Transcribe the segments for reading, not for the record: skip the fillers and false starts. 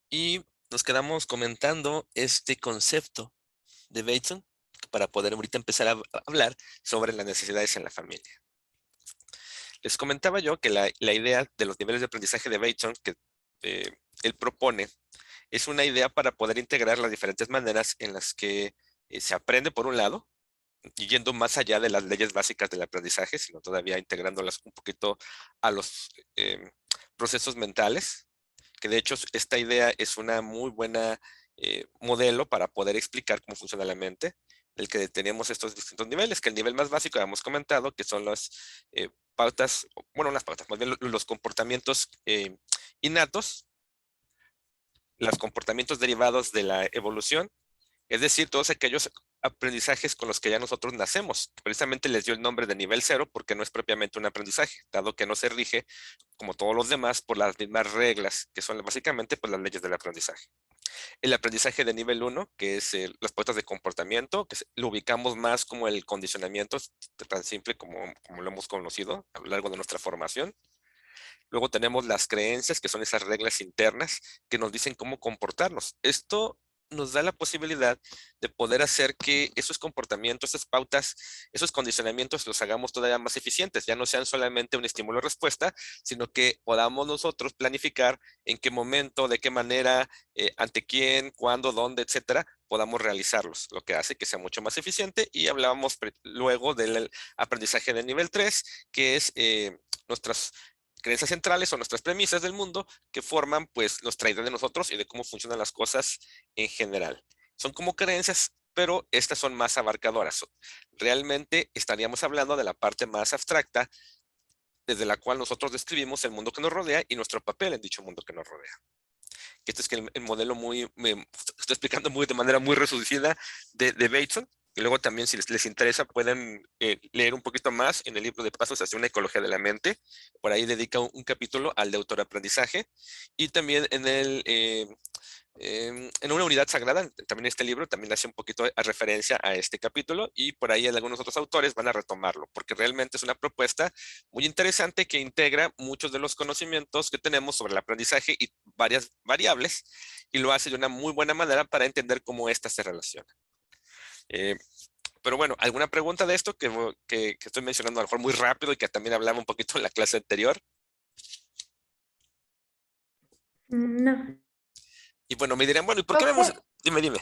Y nos quedamos comentando este concepto de Bateson para poder ahorita empezar a hablar sobre las necesidades en la familia. Les comentaba yo que la idea de los niveles de aprendizaje de Bateson que él propone es una idea para poder integrar las diferentes maneras en las que se aprende por un lado, y yendo más allá de las leyes básicas del aprendizaje, sino todavía integrándolas un poquito a los procesos mentales, que de hecho esta idea es una muy buena modelo para poder explicar cómo funciona la mente, del que tenemos estos distintos niveles, que el nivel más básico hemos comentado, que son las pautas, bueno, las pautas, más bien los comportamientos innatos, los comportamientos derivados de la evolución, es decir, todos aquellos aprendizajes con los que ya nosotros nacemos. Precisamente les dio el nombre de nivel cero porque no es propiamente un aprendizaje, dado que no se rige, como todos los demás, por las mismas reglas, que son básicamente pues, las leyes del aprendizaje. El aprendizaje de nivel uno, que es las pautas de comportamiento, que lo ubicamos más como el condicionamiento, tan simple como lo hemos conocido a lo largo de nuestra formación. Luego tenemos las creencias, que son esas reglas internas que nos dicen cómo comportarnos. Esto nos da la posibilidad de poder hacer que esos comportamientos, esas pautas, esos condicionamientos los hagamos todavía más eficientes. Ya no sean solamente un estímulo-respuesta, sino que podamos nosotros planificar en qué momento, de qué manera, ante quién, cuándo, dónde, etcétera, podamos realizarlos, lo que hace que sea mucho más eficiente. Y hablábamos luego del aprendizaje de nivel 3, que es nuestras creencias centrales o nuestras premisas del mundo que forman pues nuestra idea de nosotros y de cómo funcionan las cosas en general. Son como creencias, pero estas son más abarcadoras. Realmente estaríamos hablando de la parte más abstracta desde la cual nosotros describimos el mundo que nos rodea y nuestro papel en dicho mundo que nos rodea. Que este es que el modelo me estoy explicando de manera muy reducida de Bateson. Y luego también, si les interesa, pueden leer un poquito más en el libro de Pasos hacia una ecología de la mente. Por ahí dedica un capítulo al de autoaprendizaje. Y también en una unidad sagrada, también este libro también hace un poquito a referencia a este capítulo. Y por ahí algunos otros autores van a retomarlo, porque realmente es una propuesta muy interesante que integra muchos de los conocimientos que tenemos sobre el aprendizaje y varias variables. Y lo hace de una muy buena manera para entender cómo éstas se relacionan. Pero bueno, ¿alguna pregunta de esto que estoy mencionando a lo mejor muy rápido y que también hablaba un poquito en la clase anterior? No. Y bueno, me dirán, bueno, ¿y por qué vemos? Profe, Dime, dime.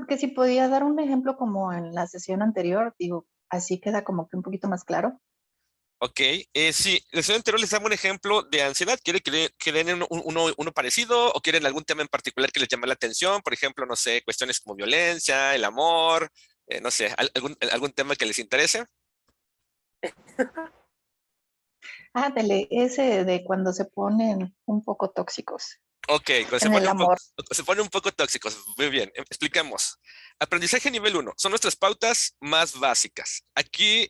que si podía dar un ejemplo como en la sesión anterior, digo, así queda como que un poquito más claro. Ok, sí, el señor anterior les daba un ejemplo de ansiedad. ¿Quiere que den uno parecido o quieren algún tema en particular que les llame la atención? Por ejemplo, no sé, cuestiones como violencia, el amor, no sé, algún tema que les interese. Ándale, ese de cuando se ponen un poco tóxicos Ok, cuando en el amor. se pone un poco tóxicos. Muy bien, expliquemos. Aprendizaje nivel uno son nuestras pautas más básicas. Aquí,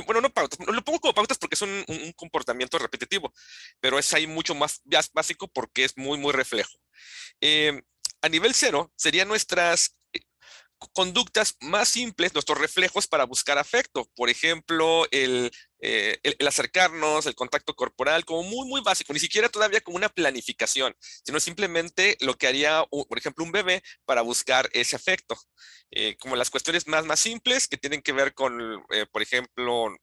bueno, no pautas, lo pongo como pautas porque es un comportamiento repetitivo, pero es ahí mucho más básico porque es muy, muy reflejo. Eh, a nivel cero serían nuestras conductas más simples, nuestros reflejos para buscar afecto. Por ejemplo, el acercarnos, el contacto corporal, como muy, muy básico, ni siquiera todavía como una planificación, sino simplemente lo que haría, por ejemplo, un bebé para buscar ese afecto. Como las cuestiones más simples que tienen que ver con, por ejemplo,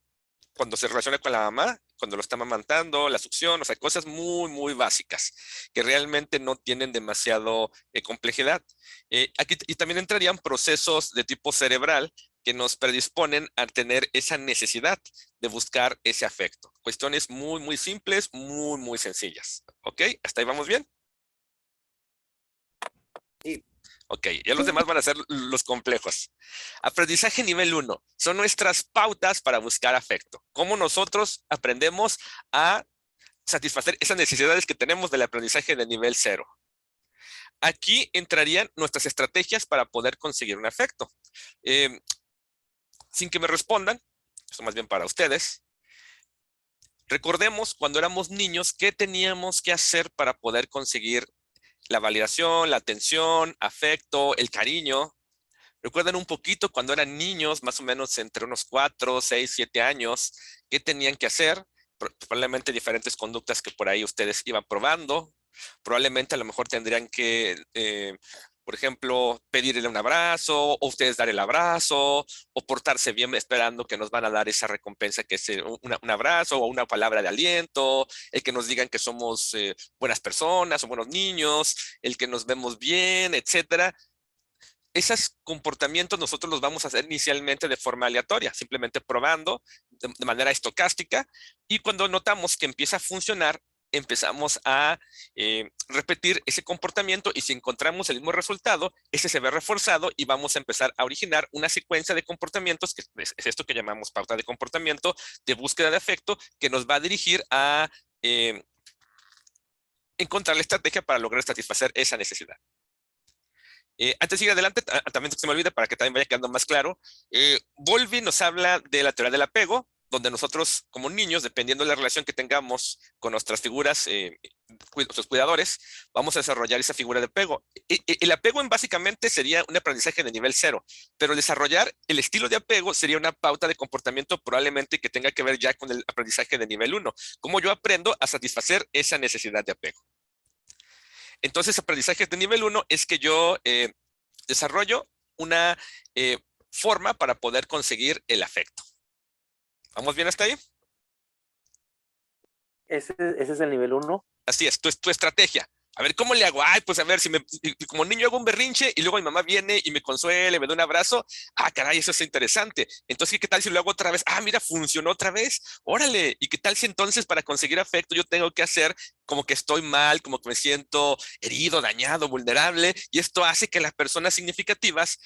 cuando se relaciona con la mamá, cuando lo está amamantando, la succión, o sea, cosas muy, muy básicas que realmente no tienen demasiado complejidad. Aquí y también entrarían procesos de tipo cerebral que nos predisponen a tener esa necesidad de buscar ese afecto. Cuestiones muy, muy simples, muy, muy sencillas. ¿Ok? ¿Hasta ahí vamos bien? Sí. Ok, ya los demás van a ser los complejos. Aprendizaje nivel uno son nuestras pautas para buscar afecto. Cómo nosotros aprendemos a satisfacer esas necesidades que tenemos del aprendizaje de nivel cero. Aquí entrarían nuestras estrategias para poder conseguir un afecto. Eh, Sin que me respondan, esto más bien para ustedes, recordemos cuando éramos niños qué teníamos que hacer para poder conseguir la validación, la atención, afecto, el cariño. ¿Recuerdan un poquito cuando eran niños, más o menos entre unos 4, 6, 7 años, qué tenían que hacer? Probablemente diferentes conductas que por ahí ustedes iban probando. Probablemente a lo mejor tendrían que, por ejemplo, pedirle un abrazo, o ustedes dar el abrazo, o portarse bien esperando que nos van a dar esa recompensa que es un abrazo o una palabra de aliento, el que nos digan que somos buenas personas o buenos niños, el que nos vemos bien, etcétera. Esos comportamientos nosotros los vamos a hacer inicialmente de forma aleatoria, simplemente probando de manera estocástica, y cuando notamos que empieza a funcionar, empezamos a repetir ese comportamiento, y si encontramos el mismo resultado, ese se ve reforzado y vamos a empezar a originar una secuencia de comportamientos, que es esto que llamamos pauta de comportamiento, de búsqueda de afecto, que nos va a dirigir a encontrar la estrategia para lograr satisfacer esa necesidad. Antes de ir adelante, también se me olvida para que también vaya quedando más claro, Bowlby nos habla de la teoría del apego, donde nosotros como niños, dependiendo de la relación que tengamos con nuestras figuras, nuestros cuidadores, vamos a desarrollar esa figura de apego. El apego básicamente sería un aprendizaje de nivel 0, pero desarrollar el estilo de apego sería una pauta de comportamiento probablemente que tenga que ver ya con el aprendizaje de nivel 1, cómo yo aprendo a satisfacer esa necesidad de apego. Entonces, aprendizaje de nivel 1 es que yo desarrollo una forma para poder conseguir el afecto. ¿Vamos bien hasta ahí? Ese es el nivel 1. Así es, tu estrategia. A ver, ¿cómo le hago? Ay, pues a ver, si como niño hago un berrinche y luego mi mamá viene y me consuela, me da un abrazo. Ah, caray, eso es interesante. Entonces, ¿qué tal si lo hago otra vez? Ah, mira, funcionó otra vez. Órale. ¿Y qué tal si entonces para conseguir afecto yo tengo que hacer como que estoy mal, como que me siento herido, dañado, vulnerable? Y esto hace que las personas significativas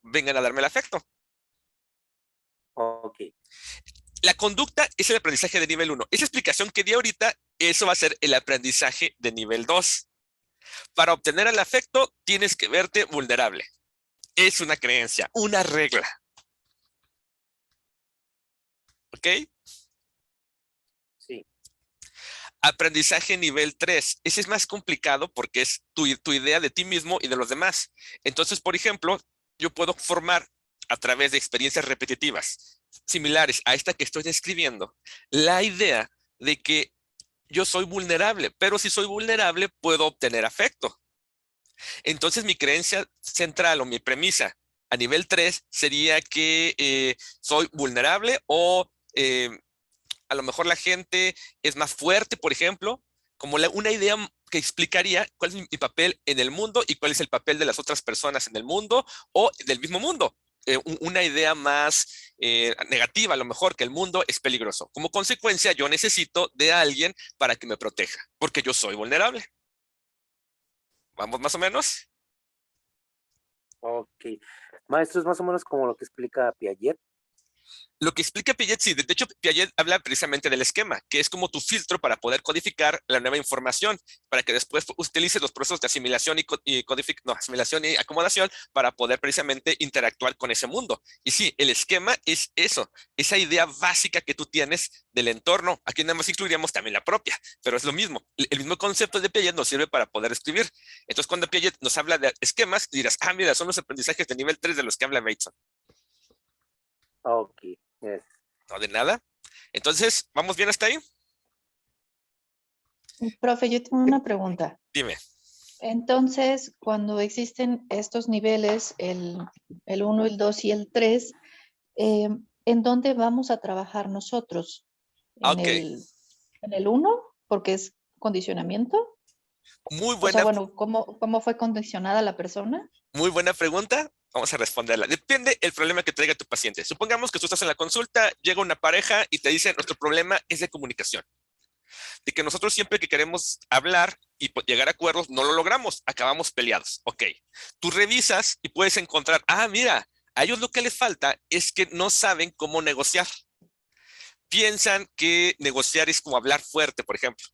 vengan a darme el afecto. Ok. La conducta es el aprendizaje de nivel 1. Esa explicación que di ahorita, eso va a ser el aprendizaje de nivel 2. Para obtener el afecto, tienes que verte vulnerable. Es una creencia, una regla. ¿Ok? Sí. Aprendizaje nivel 3. Ese es más complicado porque es tu idea de ti mismo y de los demás. Entonces, por ejemplo, yo puedo formar a través de experiencias repetitivas similares a esta que estoy describiendo, la idea de que yo soy vulnerable, pero si soy vulnerable puedo obtener afecto. Entonces mi creencia central o mi premisa a nivel 3 sería que soy vulnerable, o a lo mejor la gente es más fuerte, por ejemplo, como una idea que explicaría cuál es mi papel en el mundo y cuál es el papel de las otras personas en el mundo o del mismo mundo. Una idea más negativa, a lo mejor, que el mundo es peligroso. Como consecuencia, yo necesito de alguien para que me proteja, porque yo soy vulnerable. ¿Vamos más o menos? Ok. Maestro, es más o menos como lo que explica Piaget. Lo que explica Piaget, sí, de hecho Piaget habla precisamente del esquema, que es como tu filtro para poder codificar la nueva información, para que después utilices los procesos de asimilación asimilación y acomodación para poder precisamente interactuar con ese mundo. Y sí, el esquema es eso, esa idea básica que tú tienes del entorno. Aquí nada más incluiríamos también la propia, pero es lo mismo. El mismo concepto de Piaget nos sirve para poder escribir. Entonces, cuando Piaget nos habla de esquemas, dirás, ah, mira, son los aprendizajes de nivel 3 de los que habla Bateson. Ok. Yes. No, de nada. Entonces, ¿vamos bien hasta ahí? Profe, yo tengo una pregunta. Dime. Entonces, cuando existen estos niveles, el 1, el 2 y el 3, ¿en dónde vamos a trabajar nosotros? ¿En Ok, el 1? Porque es condicionamiento. muy O sea, buena, bueno, ¿cómo fue condicionada la persona? muy buena pregunta. Vamos a responderla. Depende el problema que traiga tu paciente. Supongamos que tú estás en la consulta, llega una pareja y te dice, nuestro problema es de comunicación. De que nosotros siempre que queremos hablar y llegar a acuerdos, no lo logramos, acabamos peleados. Ok, tú revisas y puedes encontrar, ah, mira, a ellos lo que les falta es que no saben cómo negociar. Piensan que negociar es como hablar fuerte, por ejemplo.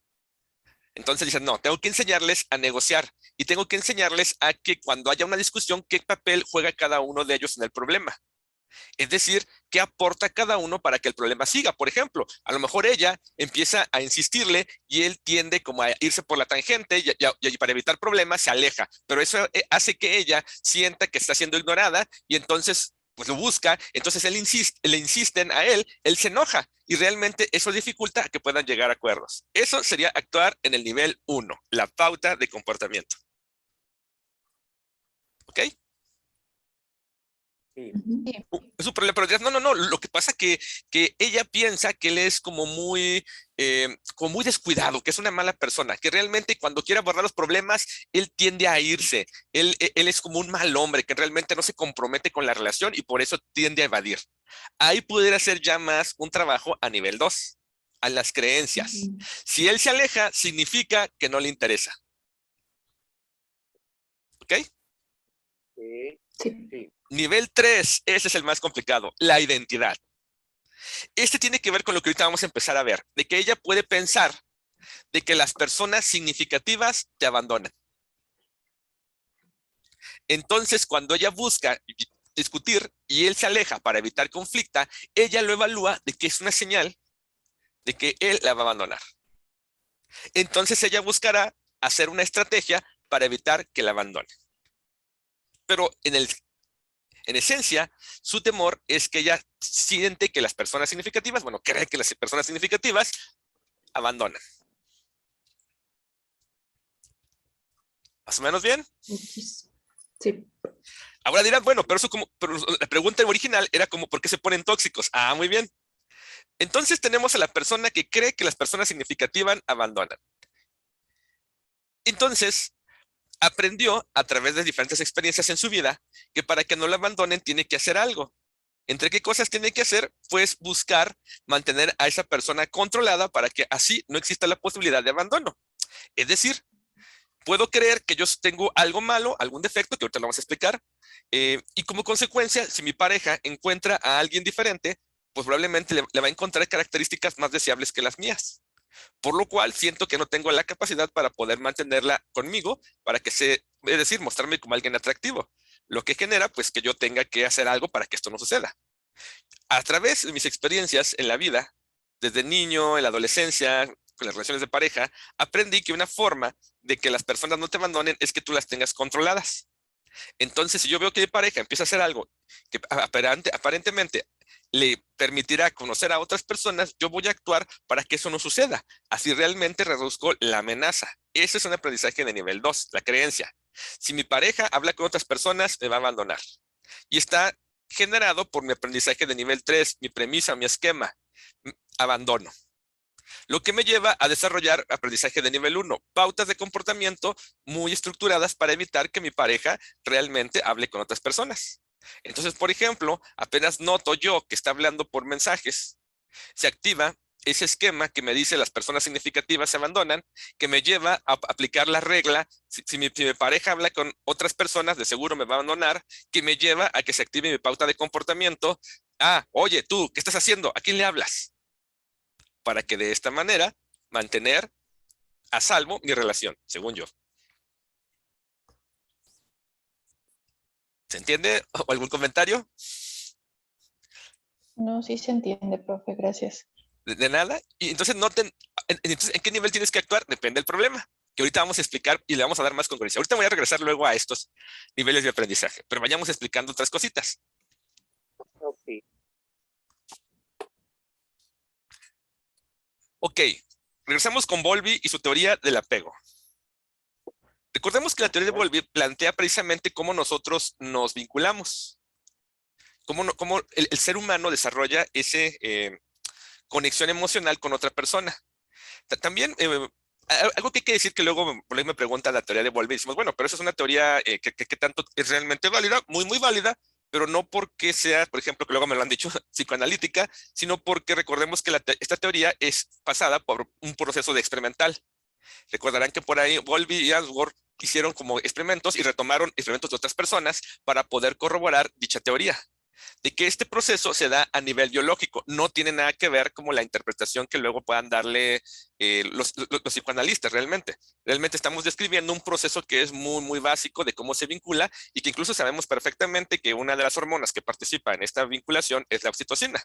Entonces dicen, no, tengo que enseñarles a negociar y tengo que enseñarles a que cuando haya una discusión, qué papel juega cada uno de ellos en el problema. Es decir, ¿qué aporta cada uno para que el problema siga? Por ejemplo, a lo mejor ella empieza a insistirle y él tiende como a irse por la tangente y para evitar problemas se aleja. Pero eso hace que ella sienta que está siendo ignorada y entonces pues lo busca. Entonces le insisten a él se enoja y realmente eso dificulta que puedan llegar a acuerdos. Eso sería actuar en el nivel 1, la pauta de comportamiento. ¿Ok? Sí. Sí. Es un problema, pero dirás, no, lo que pasa que ella piensa que él es como muy descuidado, que es una mala persona, que realmente cuando quiere abordar los problemas, él tiende a irse, él es como un mal hombre, que realmente no se compromete con la relación y por eso tiende a evadir. Ahí pudiera ser ya más un trabajo a nivel 2, a las creencias. Ujú. Si él se aleja, significa que no le interesa. ¿Ok? Sí. Sí. Sí. Nivel 3, ese es el más complicado, la identidad. Este tiene que ver con lo que ahorita vamos a empezar a ver, de que ella puede pensar de que las personas significativas te abandonan. Entonces, cuando ella busca discutir y él se aleja para evitar conflicto, ella lo evalúa de que es una señal de que él la va a abandonar. Entonces, ella buscará hacer una estrategia para evitar que la abandone. Pero en esencia, su temor es que ella siente que las personas significativas, bueno, cree que las personas significativas abandonan. ¿Más o menos bien? Sí. Ahora dirán, bueno, pero la pregunta original era como, ¿por qué se ponen tóxicos? Ah, muy bien. Entonces tenemos a la persona que cree que las personas significativas abandonan. Entonces, aprendió a través de diferentes experiencias en su vida que para que no la abandonen tiene que hacer algo. ¿Entre qué cosas tiene que hacer? Pues buscar mantener a esa persona controlada para que así no exista la posibilidad de abandono. Es decir, puedo creer que yo tengo algo malo, algún defecto, que ahorita lo vamos a explicar, y como consecuencia, si mi pareja encuentra a alguien diferente, pues probablemente le va a encontrar características más deseables que las mías. Por lo cual siento que no tengo la capacidad para poder mantenerla conmigo, es decir, mostrarme como alguien atractivo. Lo que genera, pues, que yo tenga que hacer algo para que esto no suceda. A través de mis experiencias en la vida, desde niño, en la adolescencia, con las relaciones de pareja, aprendí que una forma de que las personas no te abandonen es que tú las tengas controladas. Entonces, si yo veo que mi pareja empieza a hacer algo que aparentemente le permitirá conocer a otras personas, yo voy a actuar para que eso no suceda. Así realmente reduzco la amenaza. Eso es un aprendizaje de nivel 2, la creencia. Si mi pareja habla con otras personas, me va a abandonar. Y está generado por mi aprendizaje de nivel 3, mi premisa, mi esquema, abandono. Lo que me lleva a desarrollar aprendizaje de nivel 1, pautas de comportamiento muy estructuradas para evitar que mi pareja realmente hable con otras personas. Entonces, por ejemplo, apenas noto yo que está hablando por mensajes, se activa ese esquema que me dice las personas significativas se abandonan, que me lleva a aplicar la regla, si mi pareja habla con otras personas, de seguro me va a abandonar, que me lleva a que se active mi pauta de comportamiento. Ah, oye, tú, ¿qué estás haciendo? ¿A quién le hablas? Para que de esta manera mantener a salvo mi relación, según yo. ¿Se entiende? ¿O algún comentario? No, sí se entiende, profe, gracias. De nada. Y entonces, entonces, ¿en qué nivel tienes que actuar? Depende del problema, que ahorita vamos a explicar y le vamos a dar más congruencia. Ahorita voy a regresar luego a estos niveles de aprendizaje, pero vayamos explicando otras cositas. Ok. Ok, regresamos con Bowlby y su teoría del apego. Recordemos que la teoría de Bowlby plantea precisamente cómo nosotros nos vinculamos, cómo el ser humano desarrolla esa conexión emocional con otra persona. También, algo que hay que decir que luego por ahí me pregunta la teoría de Bowlby, decimos, bueno, pero eso es una teoría que tanto es realmente válida, muy, muy válida, pero no porque sea, por ejemplo, que luego me lo han dicho, psicoanalítica, sino porque recordemos que esta teoría es pasada por un proceso de experimental. Recordarán que por ahí Bowlby y Answorth hicieron como experimentos y retomaron experimentos de otras personas para poder corroborar dicha teoría. de que este proceso se da a nivel biológico, no tiene nada que ver como la interpretación que luego puedan darle los psicoanalistas realmente. Realmente estamos describiendo un proceso que es muy, muy básico de cómo se vincula y que incluso sabemos perfectamente que una de las hormonas que participa en esta vinculación es la oxitocina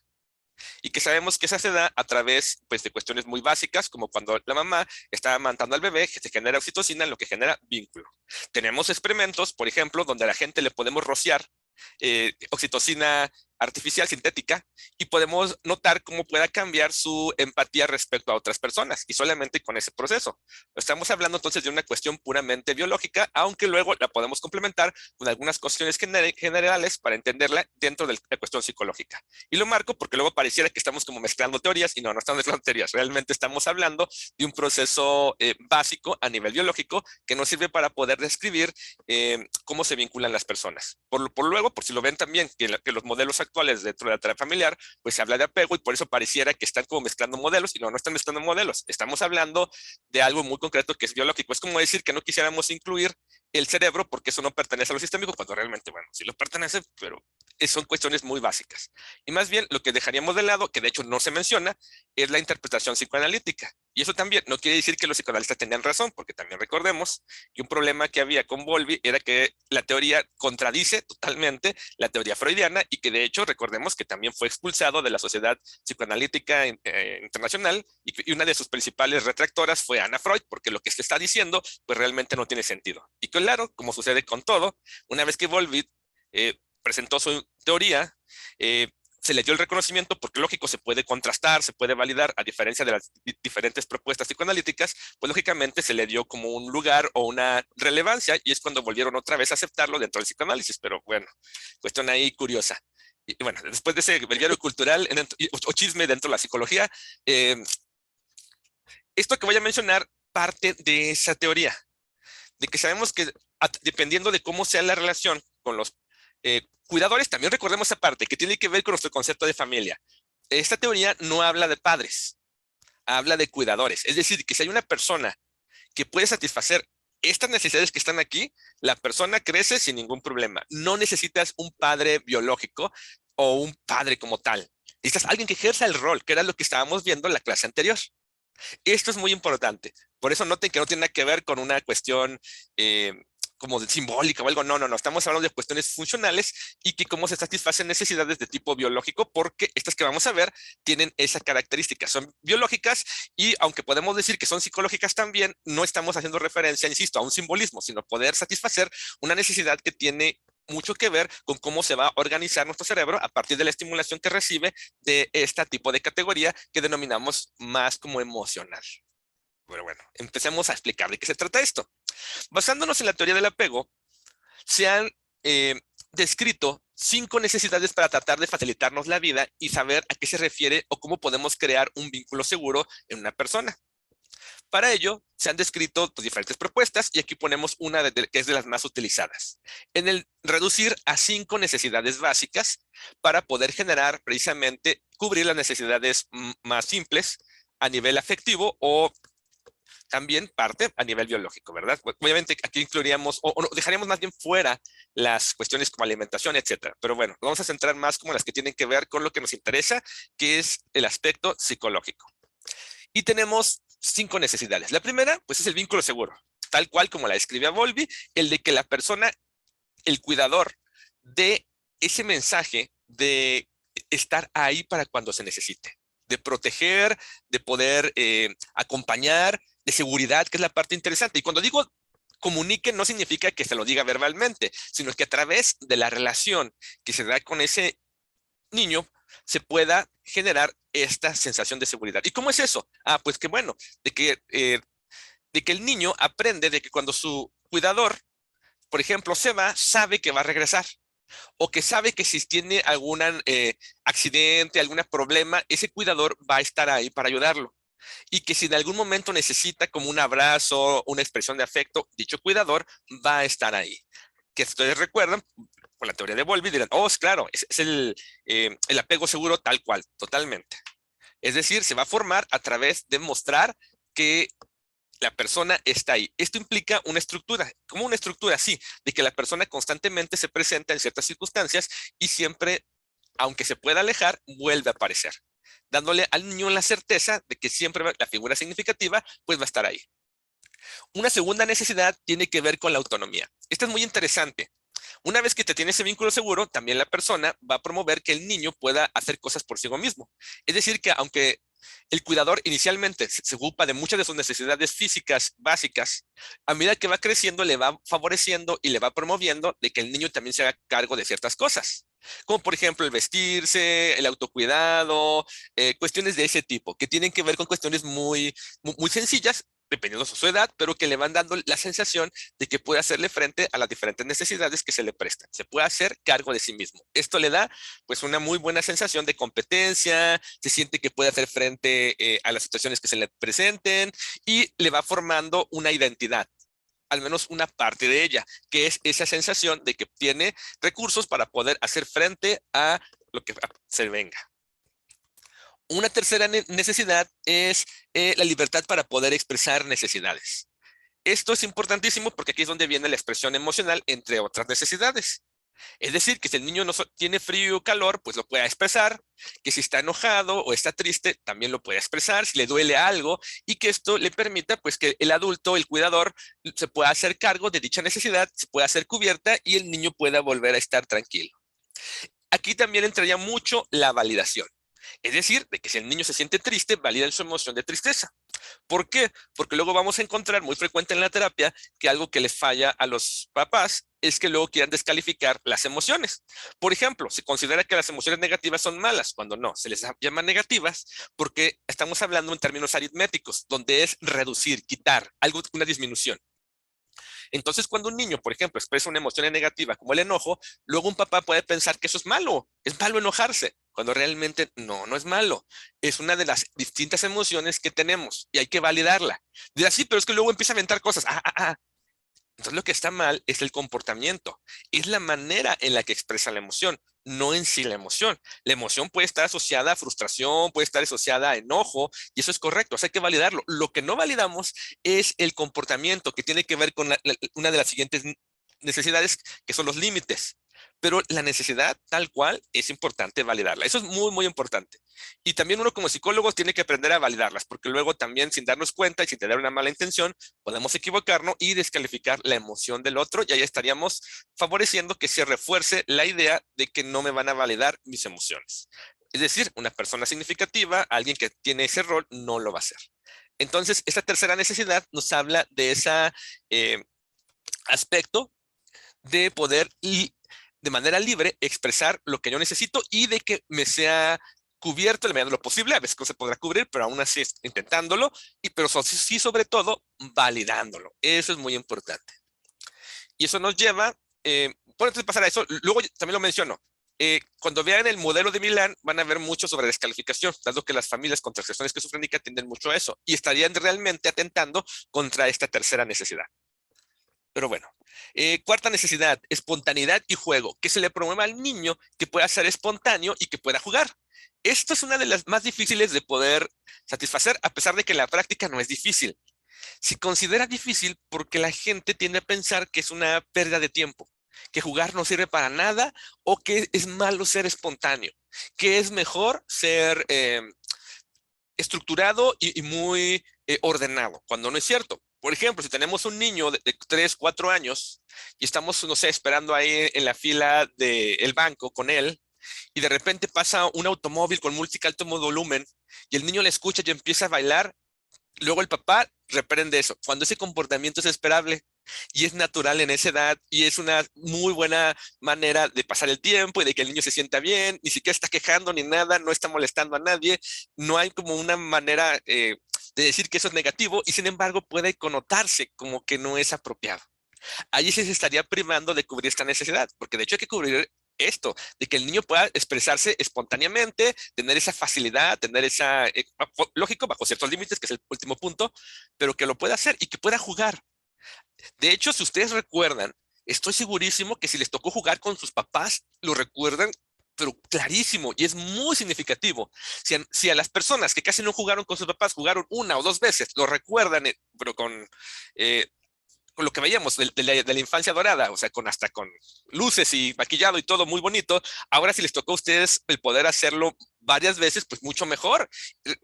y que sabemos que esa se da a través pues, de cuestiones muy básicas, como cuando la mamá está amamantando al bebé, que se genera oxitocina, lo que genera vínculo. Tenemos experimentos, por ejemplo, donde a la gente le podemos rociar oxitocina artificial sintética y podemos notar cómo pueda cambiar su empatía respecto a otras personas y solamente con ese proceso. Estamos hablando entonces de una cuestión puramente biológica, aunque luego la podemos complementar con algunas cuestiones generales para entenderla dentro de la cuestión psicológica. Y lo marco porque luego pareciera que estamos como mezclando teorías y no estamos mezclando teorías. Realmente estamos hablando de un proceso básico a nivel biológico que nos sirve para poder describir cómo se vinculan las personas. Por luego, por si lo ven también, que los modelos actuales dentro de la terapia familiar, pues se habla de apego y por eso pareciera que están como mezclando modelos y no están mezclando modelos. Estamos hablando de algo muy concreto que es biológico. Es como decir que no quisiéramos incluir el cerebro porque eso no pertenece a lo sistémico, cuando realmente, bueno, sí lo pertenece, pero son cuestiones muy básicas. Y más bien lo que dejaríamos de lado, que de hecho no se menciona, es la interpretación psicoanalítica. Y eso también no quiere decir que los psicoanalistas tenían razón, porque también recordemos que un problema que había con Bowlby era que la teoría contradice totalmente la teoría freudiana y que de hecho recordemos que también fue expulsado de la Sociedad Psicoanalítica Internacional y una de sus principales retractoras fue Anna Freud, porque lo que se está diciendo pues realmente no tiene sentido. Y claro, como sucede con todo, una vez que Bowlby presentó su teoría, se le dio el reconocimiento porque lógico se puede contrastar, se puede validar, a diferencia de las diferentes propuestas psicoanalíticas, pues lógicamente se le dio como un lugar o una relevancia y es cuando volvieron otra vez a aceptarlo dentro del psicoanálisis, pero bueno, cuestión ahí curiosa. Y bueno, después de ese breviario cultural o chisme dentro de la psicología, esto que voy a mencionar parte de esa teoría, de que sabemos que dependiendo de cómo sea la relación con los cuidadores, también recordemos esa parte que tiene que ver con nuestro concepto de familia. Esta teoría no habla de padres, habla de cuidadores. Es decir, que si hay una persona que puede satisfacer estas necesidades que están aquí, la persona crece sin ningún problema. No necesitas un padre biológico o un padre como tal. Necesitas alguien que ejerza el rol, que era lo que estábamos viendo en la clase anterior. Esto es muy importante. Por eso noten que no tiene nada que ver con una cuestión como simbólica o algo. No, no, no. Estamos hablando de cuestiones funcionales y que cómo se satisfacen necesidades de tipo biológico, porque estas que vamos a ver tienen esa característica. Son biológicas y aunque podemos decir que son psicológicas también, no estamos haciendo referencia, insisto, a un simbolismo, sino poder satisfacer una necesidad que tiene mucho que ver con cómo se va a organizar nuestro cerebro a partir de la estimulación que recibe de este tipo de categoría que denominamos más como emocional. Pero bueno, empecemos a explicar de qué se trata esto. Basándonos en la teoría del apego, se han descrito 5 necesidades para tratar de facilitarnos la vida y saber a qué se refiere o cómo podemos crear un vínculo seguro en una persona. Para ello, se han descrito diferentes propuestas y aquí ponemos una que es de las más utilizadas. En el reducir a 5 necesidades básicas para poder generar precisamente cubrir las necesidades más simples a nivel afectivo o también parte a nivel biológico, ¿verdad? Obviamente aquí incluiríamos o dejaríamos más bien fuera las cuestiones como alimentación, etcétera. Pero bueno, vamos a centrar más como las que tienen que ver con lo que nos interesa, que es el aspecto psicológico. Y tenemos 5 necesidades. La primera, pues es el vínculo seguro, tal cual como la describe Bowlby, el de que la persona, el cuidador, dé ese mensaje de estar ahí para cuando se necesite, de proteger, de poder acompañar, de seguridad, que es la parte interesante. Y cuando digo comunique, no significa que se lo diga verbalmente, sino que a través de la relación que se da con ese niño se pueda generar esta sensación de seguridad. ¿Y cómo es eso? Ah, pues que bueno, de que el niño aprende de que cuando su cuidador, por ejemplo, se va, sabe que va a regresar. O que sabe que si tiene algún accidente, algún problema, ese cuidador va a estar ahí para ayudarlo. Y que si en algún momento necesita como un abrazo, una expresión de afecto, dicho cuidador va a estar ahí. Que ustedes recuerdan, con la teoría de Bowlby, dirán, oh, claro, es el apego seguro tal cual, totalmente. Es decir, se va a formar a través de mostrar que la persona está ahí. Esto implica una estructura, como una estructura, sí, de que la persona constantemente se presenta en ciertas circunstancias y siempre aunque se pueda alejar, vuelve a aparecer, dándole al niño la certeza de que siempre la figura significativa pues va a estar ahí. Una segunda necesidad tiene que ver con la autonomía. Esta es muy interesante. Una vez que te tiene ese vínculo seguro, también la persona va a promover que el niño pueda hacer cosas por sí mismo. Es decir, que aunque el cuidador inicialmente se ocupa de muchas de sus necesidades físicas básicas, a medida que va creciendo le va favoreciendo y le va promoviendo de que el niño también se haga cargo de ciertas cosas, como por ejemplo el vestirse, el autocuidado, cuestiones de ese tipo, que tienen que ver con cuestiones muy sencillas, dependiendo de su edad, pero que le van dando la sensación de que puede hacerle frente a las diferentes necesidades que se le prestan. Se puede hacer cargo de sí mismo. Esto le da pues una muy buena sensación de competencia, se siente que puede hacer frente a las situaciones que se le presenten y le va formando una identidad, al menos una parte de ella, que es esa sensación de que tiene recursos para poder hacer frente a lo que se venga. Una tercera necesidad es la libertad para poder expresar necesidades. Esto es importantísimo porque aquí es donde viene la expresión emocional, entre otras necesidades. Es decir, que si el niño no tiene frío o calor, pues lo puede expresar, que si está enojado o está triste, también lo puede expresar, si le duele algo, y que esto le permita pues que el adulto, el cuidador, se pueda hacer cargo de dicha necesidad, se pueda hacer cubierta y el niño pueda volver a estar tranquilo. Aquí también entraría mucho la validación. Es decir, de que si el niño se siente triste, valida su emoción de tristeza. ¿Por qué? Porque luego vamos a encontrar muy frecuente en la terapia que algo que les falla a los papás es que luego quieran descalificar las emociones. Por ejemplo, se considera que las emociones negativas son malas, cuando no, se les llama negativas porque estamos hablando en términos aritméticos, donde es reducir, quitar, algo, una disminución. Entonces, cuando un niño, por ejemplo, expresa una emoción negativa como el enojo, luego un papá puede pensar que eso es malo enojarse, cuando realmente no es malo. Es una de las distintas emociones que tenemos y hay que validarla. Dirá, sí, pero es que luego empieza a aventar cosas. Entonces lo que está mal es el comportamiento, es la manera en la que expresa la emoción, no en sí la emoción. La emoción puede estar asociada a frustración, puede estar asociada a enojo, y eso es correcto, o sea, hay que validarlo. Lo que no validamos es el comportamiento, que tiene que ver con una de las siguientes necesidades, que son los límites. Pero la necesidad tal cual es importante validarla. Eso es muy importante. Y también uno como psicólogo tiene que aprender a validarlas, porque luego también sin darnos cuenta y sin tener una mala intención, podemos equivocarnos y descalificar la emoción del otro, y ahí estaríamos favoreciendo que se refuerce la idea de que no me van a validar mis emociones. Es decir, una persona significativa, alguien que tiene ese rol, no lo va a hacer. Entonces, esta tercera necesidad nos habla de ese aspecto de poder de manera libre expresar lo que yo necesito y de que me sea cubierto en la medida de lo posible. A veces no se podrá cubrir, pero aún así intentándolo, pero sí sobre todo validándolo. Eso es muy importante. Y eso nos lleva, bueno, antes de pasar a eso, luego también lo menciono, cuando vean el modelo de Milán, van a ver mucho sobre descalificación, dado que las familias con trastornos esquizofrénica tienden mucho a eso y estarían realmente atentando contra esta tercera necesidad. Pero bueno, cuarta necesidad, espontaneidad y juego, que se le promueva al niño que pueda ser espontáneo y que pueda jugar. Esto es una de las más difíciles de poder satisfacer, a pesar de que la práctica no es difícil. Se considera difícil porque la gente tiende a pensar que es una pérdida de tiempo, que jugar no sirve para nada o que es malo ser espontáneo, que es mejor ser estructurado y muy ordenado, cuando no es cierto. Por ejemplo, si tenemos un niño de 3, 4 años y estamos, no sé, esperando ahí en la fila del banco con él, y de repente pasa un automóvil con música alto volumen y el niño le escucha y empieza a bailar, luego el papá reprende eso. Cuando ese comportamiento es esperable y es natural en esa edad y es una muy buena manera de pasar el tiempo y de que el niño se sienta bien, ni siquiera está quejando ni nada, no está molestando a nadie, no hay como una manera de decir que eso es negativo y sin embargo puede connotarse como que no es apropiado. Allí se estaría privando de cubrir esta necesidad, porque de hecho hay que cubrir esto, de que el niño pueda expresarse espontáneamente, tener esa facilidad, tener esa, lógico, bajo ciertos límites, que es el último punto, pero que lo pueda hacer y que pueda jugar. De hecho, si ustedes recuerdan, estoy segurísimo que si les tocó jugar con sus papás, lo recuerdan, pero clarísimo, y es muy significativo. Si a las personas que casi no jugaron con sus papás, jugaron una o dos veces, lo recuerdan, pero con con lo que veíamos de la infancia dorada, o sea, hasta con luces y maquillado y todo muy bonito. Ahora si les tocó a ustedes el poder hacerlo varias veces, pues mucho mejor,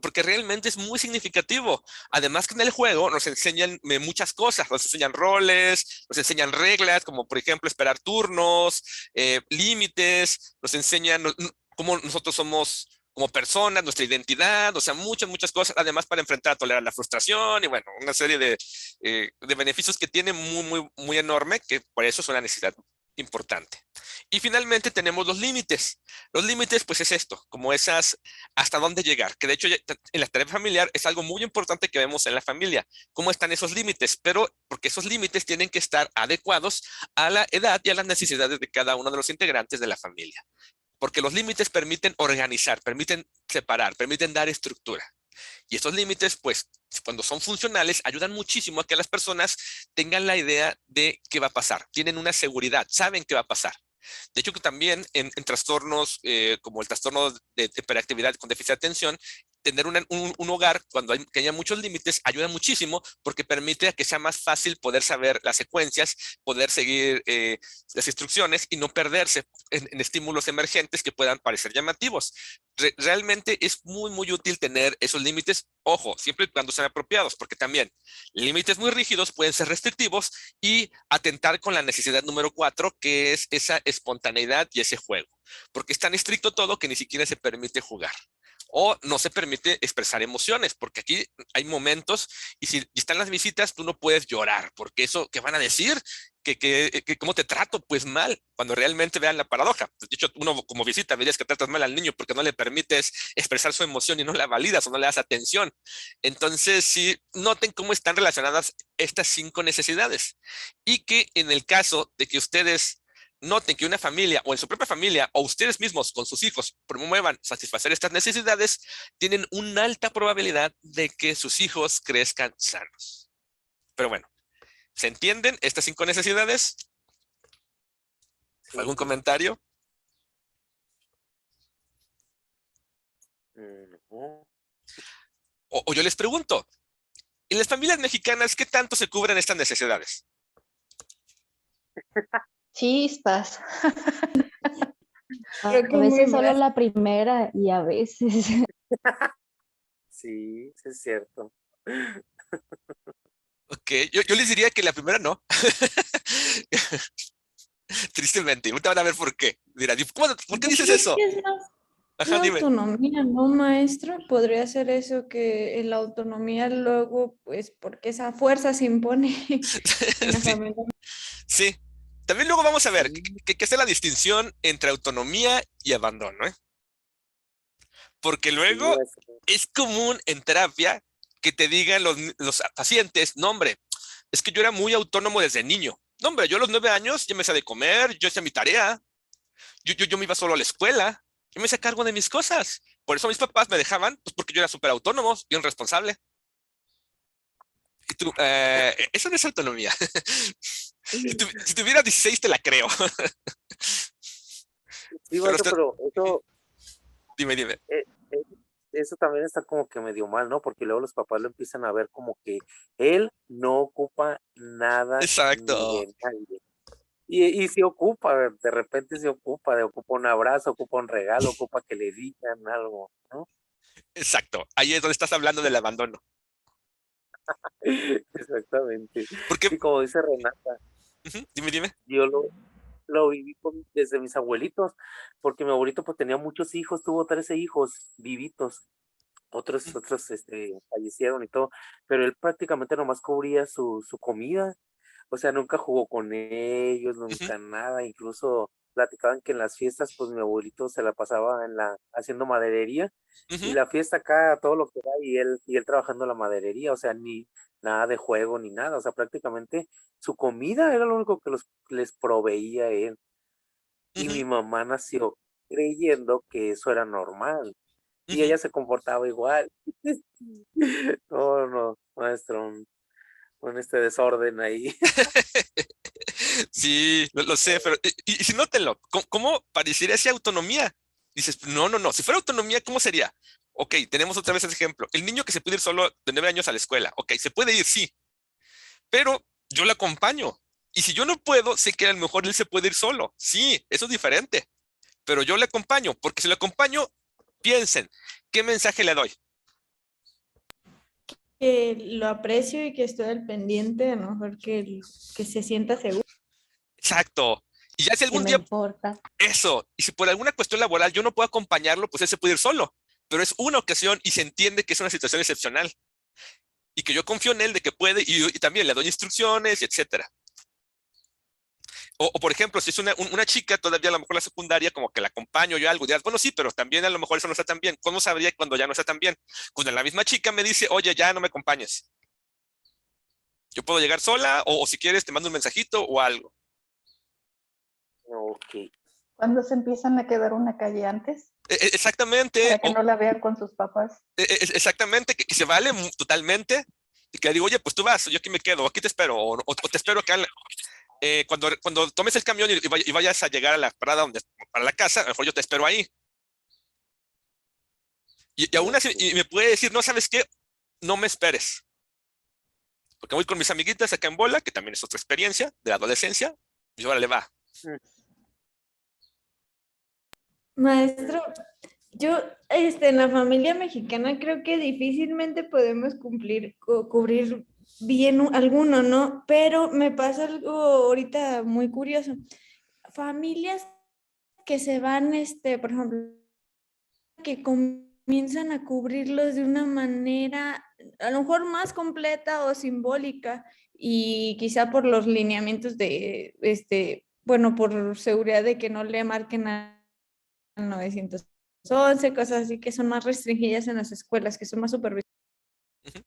porque realmente es muy significativo. Además que en el juego nos enseñan muchas cosas, nos enseñan roles, nos enseñan reglas, como por ejemplo esperar turnos, límites, nos enseñan cómo nosotros somos como personas, nuestra identidad, o sea, muchas cosas, además para enfrentar, tolerar la frustración y bueno, una serie de beneficios que tiene muy enorme, que por eso es una necesidad importante. Y finalmente tenemos los límites. Los límites, pues es esto, como esas, hasta dónde llegar, que de hecho en la tarea familiar es algo muy importante que vemos en la familia, cómo están esos límites, pero porque esos límites tienen que estar adecuados a la edad y a las necesidades de cada uno de los integrantes de la familia. Porque los límites permiten organizar, permiten separar, permiten dar estructura. Y estos límites, pues, cuando son funcionales, ayudan muchísimo a que las personas tengan la idea de qué va a pasar. Tienen una seguridad, saben qué va a pasar. De hecho, que también en trastornos como el trastorno de hiperactividad con déficit de atención, tener un hogar cuando que haya muchos límites ayuda muchísimo porque permite a que sea más fácil poder saber las secuencias, poder seguir las instrucciones y no perderse en estímulos emergentes que puedan parecer llamativos. Realmente es muy útil tener esos límites, ojo, siempre y cuando sean apropiados, porque también límites muy rígidos pueden ser restrictivos y atentar con la necesidad número 4, que es esa espontaneidad y ese juego, porque es tan estricto todo que ni siquiera se permite jugar. O no se permite expresar emociones, porque aquí hay momentos y si están las visitas, tú no puedes llorar, porque eso, ¿qué van a decir? Que ¿cómo te trato? Pues mal, cuando realmente vean la paradoja. De hecho, uno como visita verías que tratas mal al niño porque no le permites expresar su emoción y no la validas o no le das atención. Entonces, sí, noten cómo están relacionadas estas 5 necesidades y que en el caso de que ustedes noten que una familia o en su propia familia o ustedes mismos con sus hijos promuevan satisfacer estas necesidades, tienen una alta probabilidad de que sus hijos crezcan sanos. Pero bueno, ¿se entienden estas 5 necesidades? ¿Algún Sí. comentario? No. O yo les pregunto, en las familias mexicanas, ¿qué tanto se cubren estas necesidades? Chispas. Creo que A muy veces solo mal. la primera y a veces. Sí, sí es cierto. Ok, yo les diría que la primera no. Tristemente, ahorita van a ver por qué. Dirán, ¿por qué Yo dices creo eso? que es Ajá, la dime. autonomía, ¿no, maestro? Podría ser eso que en la autonomía luego, pues, porque esa fuerza se impone en la Sí, familia. sí. También luego vamos a ver Sí, qué es la distinción entre autonomía y abandono, ¿eh? Porque sí, luego maestro. es común en terapia que te digan los pacientes, no, hombre, es que yo era muy autónomo desde niño. No, hombre, yo a los 9 años ya me hacía de comer, yo hacía mi tarea, yo me iba solo a la escuela, yo me hacía cargo de mis cosas. Por eso mis papás me dejaban, pues porque yo era súper autónomo, bien responsable. Y tú, eso no es autonomía. Si tuviera 16 te la creo. Sí, Pero maestro, pero eso, dime. eh, eh, eso también está como que medio mal, ¿no? Porque luego los papás lo empiezan a ver como que él no ocupa nada ni Exacto, de nadie. Y se ocupa, de repente se ocupa, ocupa un abrazo, ocupa un regalo, ocupa que le digan algo, ¿no? exacto. Ahí es donde estás hablando del abandono. Exactamente. Porque, Sí, como dice Renata, ujú, dime. yo lo viví desde mis abuelitos, porque mi abuelito pues tenía muchos hijos, tuvo 13 hijos vivitos, otros fallecieron y todo, pero él prácticamente nomás cubría su comida, o sea, nunca jugó con ellos, Ujú, nunca nada, incluso platicaban que en las fiestas, pues mi abuelito se la pasaba haciendo maderería, y ujú, la fiesta acá, todo lo que da, y él trabajando la maderería, o sea, ni nada de juego ni nada, o sea, prácticamente su comida era lo único que les proveía él. Y ujú, mi mamá nació creyendo que eso era normal, y ujú. ella se comportaba igual. No, no, maestro, un desorden ahí. Sí, lo sé, pero y si nótenlo, ¿cómo pareciera esa autonomía? Dices, no, si fuera autonomía, ¿cómo sería? Ok, tenemos otra vez ese ejemplo. El niño que se puede ir solo de 9 años a la escuela. Ok, se puede ir, sí, pero yo le acompaño. Y si yo no puedo, sé que a lo mejor él se puede ir solo. Sí, eso es diferente. Pero yo le acompaño, porque si le acompaño, piensen, ¿qué mensaje le doy? Que lo aprecio y que estoy al pendiente, a lo mejor que se sienta seguro. Exacto. Y ya si Que algún me día importa. eso, y si por alguna cuestión laboral yo no puedo acompañarlo, pues él se puede ir solo. Pero es una ocasión y se entiende que es una situación excepcional y que yo confío en él de que puede y también le doy instrucciones, y etcétera. Por ejemplo, si es una chica, todavía a lo mejor la secundaria, como que la acompaño yo algo, dirás, bueno, sí, pero también a lo mejor eso no está tan bien. ¿Cómo sabría cuando ya no está tan bien? Cuando la misma chica me dice, oye, ya no me acompañes. Yo puedo llegar sola o si quieres te mando un mensajito o algo. Ok. ¿Cuándo se empiezan a quedar una calle antes? Exactamente, Para que no la vean con sus papás. exactamente, que se vale totalmente. Y que digo, oye, pues tú vas, yo aquí me quedo, aquí te espero, o te espero acá cuando tomes el camión y vayas a llegar a la parada para la casa, a lo mejor yo te espero ahí. Y aún así, Ok. y me puede decir, no, ¿sabes qué? No me esperes. Porque voy con mis amiguitas acá en bola, que también es otra experiencia de la adolescencia, y ahora le va. Mm, Maestro, yo en la familia mexicana creo que difícilmente podemos cubrir bien alguno, ¿no? Pero me pasa algo ahorita muy curioso. Familias que se van, por ejemplo, que comienzan a cubrirlos de una manera a lo mejor más completa o simbólica y quizá por los lineamientos de, bueno, por seguridad de que no le marquen a 911, cosas así que son más restringidas en las escuelas, que son más supervisadas. Ujú.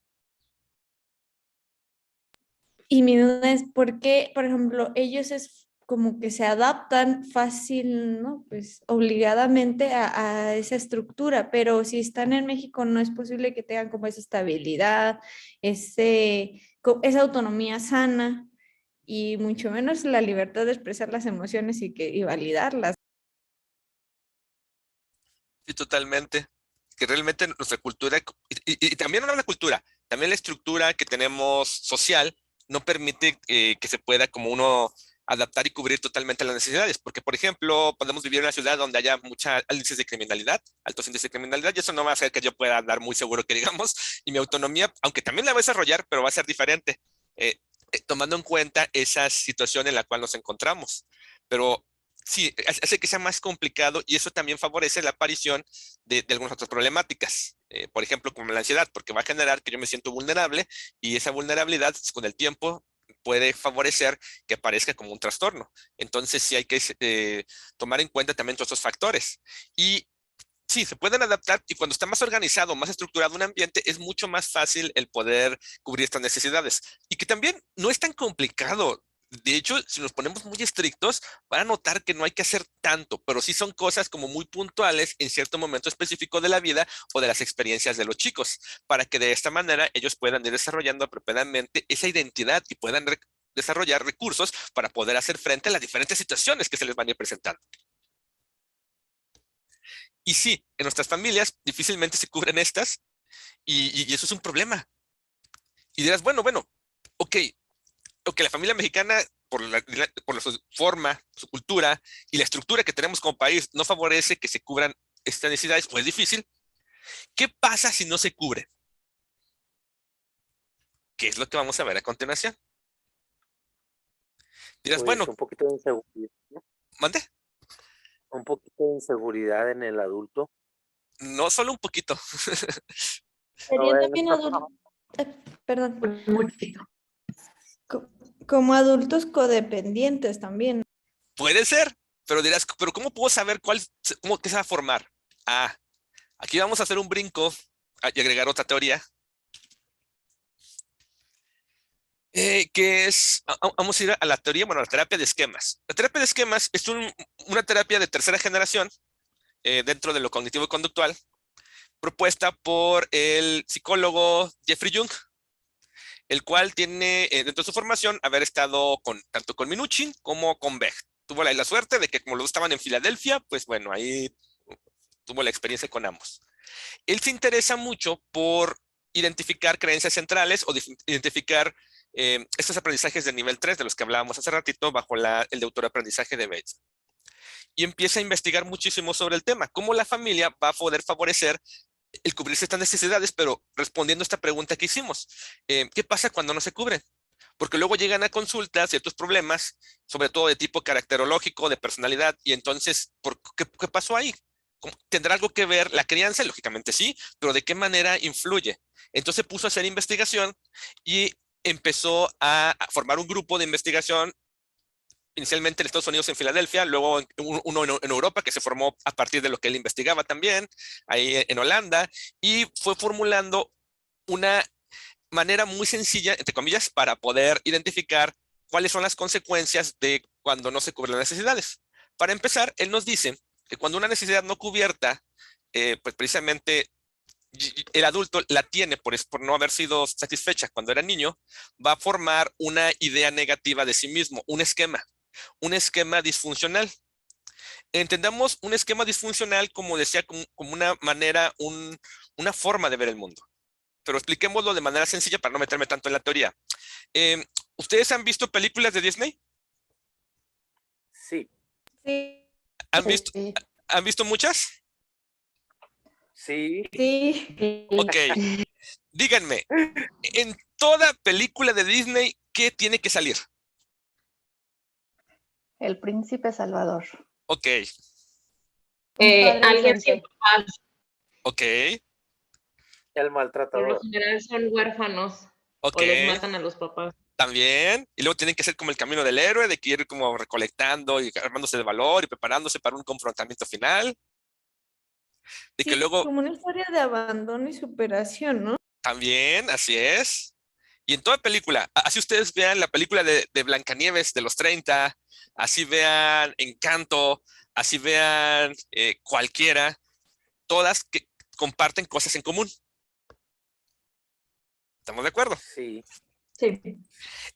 Y mi duda es por qué, por ejemplo, ellos es como que se adaptan fácil, ¿no? Pues obligadamente a esa estructura, pero si están en México no es posible que tengan como esa estabilidad, esa autonomía sana y mucho menos la libertad de expresar las emociones y validarlas. Sí, totalmente. Que realmente nuestra cultura, y también no la cultura, también la estructura que tenemos social no permite que se pueda como uno adaptar y cubrir totalmente las necesidades. Porque, por ejemplo, podemos vivir en una ciudad donde haya muchos índices de criminalidad, altos índices de criminalidad, y eso no va a hacer que yo pueda andar muy seguro que digamos, y mi autonomía, aunque también la voy a desarrollar, pero va a ser diferente, eh, tomando en cuenta esa situación en la cual nos encontramos. Pero sí, hace que sea más complicado y eso también favorece la aparición de algunas otras problemáticas. Por ejemplo, como la ansiedad, porque va a generar que yo me siento vulnerable y esa vulnerabilidad con el tiempo puede favorecer que aparezca como un trastorno. Entonces sí hay que tomar en cuenta también todos estos factores. Y sí, se pueden adaptar y cuando está más organizado, más estructurado un ambiente, es mucho más fácil el poder cubrir estas necesidades. Y que también no es tan complicado. De hecho, si nos ponemos muy estrictos, van a notar que no hay que hacer tanto, pero sí son cosas como muy puntuales en cierto momento específico de la vida o de las experiencias de los chicos, para que de esta manera ellos puedan ir desarrollando apropiadamente esa identidad y puedan desarrollar recursos para poder hacer frente a las diferentes situaciones que se les van a ir presentando. Y sí, en nuestras familias difícilmente se cubren estas y eso es un problema. Y dirás, bueno, ok, la familia mexicana, por su forma, su cultura y la estructura que tenemos como país, no favorece que se cubran estas necesidades, pues es difícil. ¿Qué pasa si no se cubre? ¿Qué es lo que vamos a ver a continuación? Dirás, Pues bueno, un poquito de inseguridad, ¿no? mande, Un poquito de inseguridad en el adulto. no solo un poquito. A Serían ver, también adultos, perdón, co- como adultos codependientes también. Puede ser, pero dirás, pero ¿cómo puedo saber qué se va a formar? Ah, aquí vamos a hacer un brinco y agregar otra teoría que es, vamos a ir a la teoría, bueno, a la terapia de esquemas. La terapia de esquemas es una terapia de tercera generación dentro de lo cognitivo-conductual, propuesta por el psicólogo Jeffrey Jung, el cual tiene dentro de su formación haber estado tanto con Minuchin como con Beck. Tuvo la suerte de que como los dos estaban en Filadelfia, pues bueno, ahí tuvo la experiencia con ambos. Él se interesa mucho por identificar creencias centrales o identificar estos aprendizajes de nivel 3 de los que hablábamos hace ratito bajo el de autoaprendizaje de Bates. Y empieza a investigar muchísimo sobre el tema, cómo la familia va a poder favorecer el cubrirse estas necesidades, pero respondiendo a esta pregunta que hicimos. ¿Qué pasa cuando no se cubren? Porque luego llegan a consulta ciertos problemas, sobre todo de tipo caracterológico, de personalidad, y entonces, ¿qué pasó ahí? ¿Tendrá algo que ver la crianza? Lógicamente sí, pero ¿de qué manera influye? Entonces puso a hacer investigación y empezó a formar un grupo de investigación, inicialmente en Estados Unidos, en Filadelfia, luego uno en Europa, que se formó a partir de lo que él investigaba también, ahí en Holanda, y fue formulando una manera muy sencilla, entre comillas, para poder identificar cuáles son las consecuencias de cuando no se cubren las necesidades. Para empezar, él nos dice que cuando una necesidad no cubierta, pues precisamente el adulto la tiene por no haber sido satisfecha cuando era niño, va a formar una idea negativa de sí mismo, un esquema disfuncional. Entendamos un esquema disfuncional, como decía, como una manera, una forma de ver el mundo. Pero expliquémoslo de manera sencilla para no meterme tanto en la teoría. ¿Ustedes han visto películas de Disney? Sí, Sí, Sí. ¿Han visto muchas? sí. sí. Ok, díganme, en toda película de Disney, ¿qué tiene que salir? El príncipe Salvador. Ok, Un padre Alguien sin ausente. papás, ok, El por lo maltratador. general son huérfanos ok, o los matan a los papás. también. Y luego tienen que ser como el camino del héroe, de que ir como recolectando y armándose de valor y preparándose para un confrontamiento final. De que Sí, luego como una historia de abandono y superación, ¿no? también, así es. Y en toda película, así ustedes vean la película de Blancanieves de los 30, así vean Encanto, así vean cualquiera, todas que comparten cosas en común. ¿Estamos de acuerdo? Sí, Sí.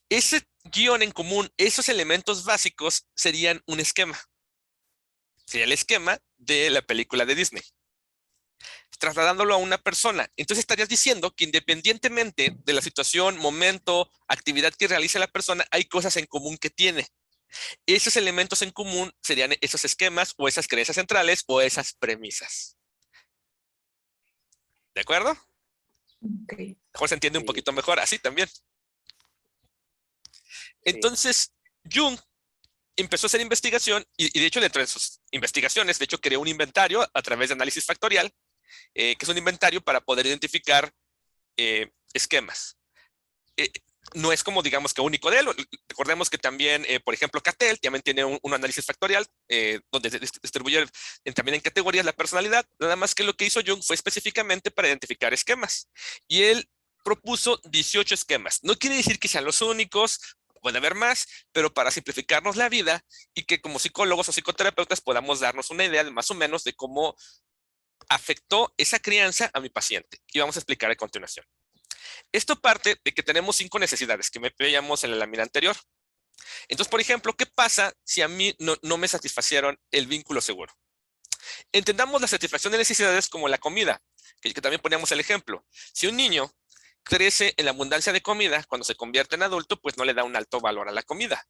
Ese guión en común, esos elementos básicos serían un esquema. Sería el esquema de la película de Disney. Trasladándolo a una persona. Entonces estarías diciendo que independientemente de la situación, momento, actividad que realice la persona, hay cosas en común que tiene. Esos elementos en común serían esos esquemas o esas creencias centrales o esas premisas. ¿De acuerdo? Ok. Mejor se entiende un Sí. poquito mejor así también. Entonces, Jung empezó a hacer investigación y de hecho dentro de sus investigaciones, de hecho creó un inventario a través de análisis factorial, que es un inventario para poder identificar esquemas. No es como digamos que único de él. Recordemos que también, por ejemplo, Cattell también tiene un análisis factorial donde se distribuye también en categorías la personalidad. Nada más que lo que hizo Jung fue específicamente para identificar esquemas. Y él propuso 18 esquemas. No quiere decir que sean los únicos, puede haber más, pero para simplificarnos la vida y que como psicólogos o psicoterapeutas podamos darnos una idea de más o menos de cómo afectó esa crianza a mi paciente. Y vamos a explicar a continuación. Esto parte de que tenemos 5 necesidades que veíamos en la lámina anterior. Entonces, por ejemplo, ¿qué pasa si a mí no me satisfacieron el vínculo seguro? Entendamos la satisfacción de necesidades como la comida, que también poníamos el ejemplo. Si un niño crece en la abundancia de comida, cuando se convierte en adulto, pues no le da un alto valor a la comida.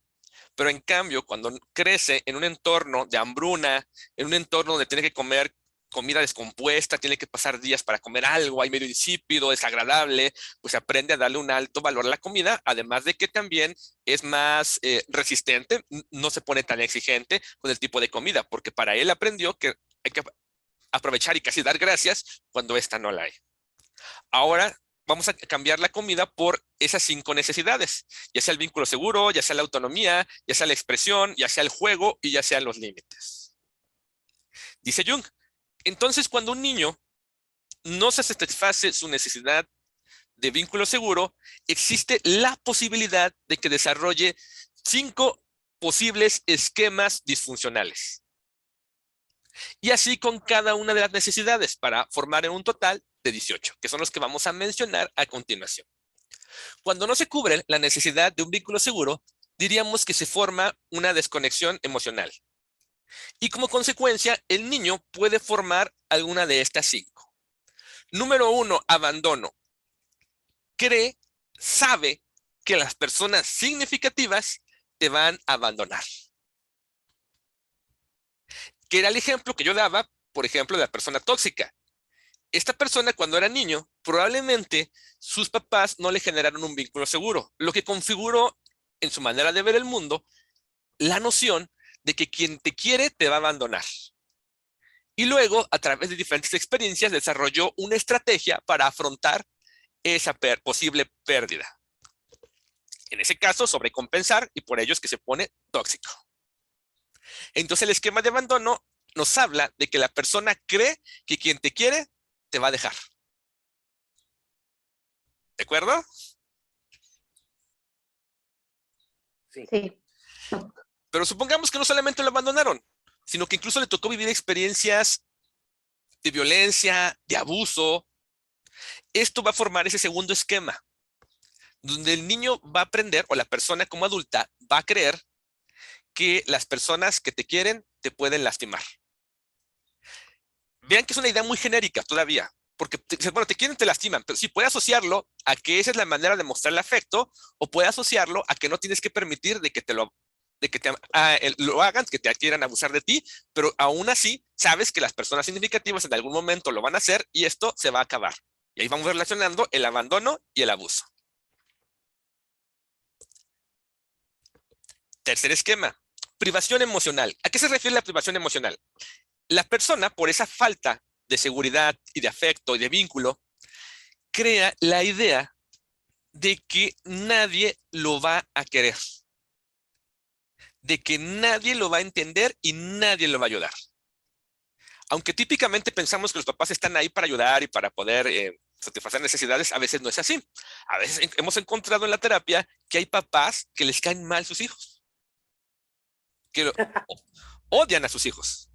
Pero en cambio, cuando crece en un entorno de hambruna, en un entorno donde tiene que comer comida descompuesta, tiene que pasar días para comer algo, hay medio insípido, desagradable, pues aprende a darle un alto valor a la comida, además de que también es más resistente, no se pone tan exigente con el tipo de comida, porque para él aprendió que hay que aprovechar y casi dar gracias cuando esta no la hay. Ahora vamos a cambiar la comida por esas 5 necesidades, ya sea el vínculo seguro, ya sea la autonomía, ya sea la expresión, ya sea el juego y ya sean los límites. Dice Jung, entonces cuando un niño no se satisface su necesidad de vínculo seguro, existe la posibilidad de que desarrolle 5 posibles esquemas disfuncionales. Y así con cada una de las necesidades para formar en un total de 18, que son los que vamos a mencionar a continuación. Cuando no se cubre la necesidad de un vínculo seguro, diríamos que se forma una desconexión emocional. Y como consecuencia, el niño puede formar alguna de estas 5. Número 1, abandono. Sabe que las personas significativas te van a abandonar. Que era el ejemplo que yo daba, por ejemplo, de la persona tóxica. Esta persona, cuando era niño, probablemente sus papás no le generaron un vínculo seguro, lo que configuró en su manera de ver el mundo la noción de que quien te quiere te va a abandonar. Y luego, a través de diferentes experiencias, desarrolló una estrategia para afrontar esa posible pérdida. En ese caso, sobrecompensar, y por ello es que se pone tóxico. Entonces, el esquema de abandono nos habla de que la persona cree que quien te quiere te va a dejar. ¿De acuerdo? Sí. Sí. Pero supongamos que no solamente lo abandonaron, sino que incluso le tocó vivir experiencias de violencia, de abuso. Esto va a formar ese segundo esquema, donde el niño va a aprender, o la persona como adulta va a creer que las personas que te quieren te pueden lastimar. Vean que es una idea muy genérica todavía, porque bueno, te quieren, te lastiman, pero sí puede asociarlo a que esa es la manera de mostrar el afecto, o puede asociarlo a que no tienes que permitir de que lo hagan, que te quieran abusar de ti, pero aún así sabes que las personas significativas en algún momento lo van a hacer y esto se va a acabar. Y ahí vamos relacionando el abandono y el abuso. Tercer esquema, privación emocional. ¿A qué se refiere la privación emocional? La persona, por esa falta de seguridad y de afecto y de vínculo, crea la idea de que nadie lo va a querer, de que nadie lo va a entender y nadie lo va a ayudar. Aunque típicamente pensamos que los papás están ahí para ayudar y para poder satisfacer necesidades, a veces no es así. A veces hemos encontrado en la terapia que hay papás que les caen mal sus hijos, que odian a sus hijos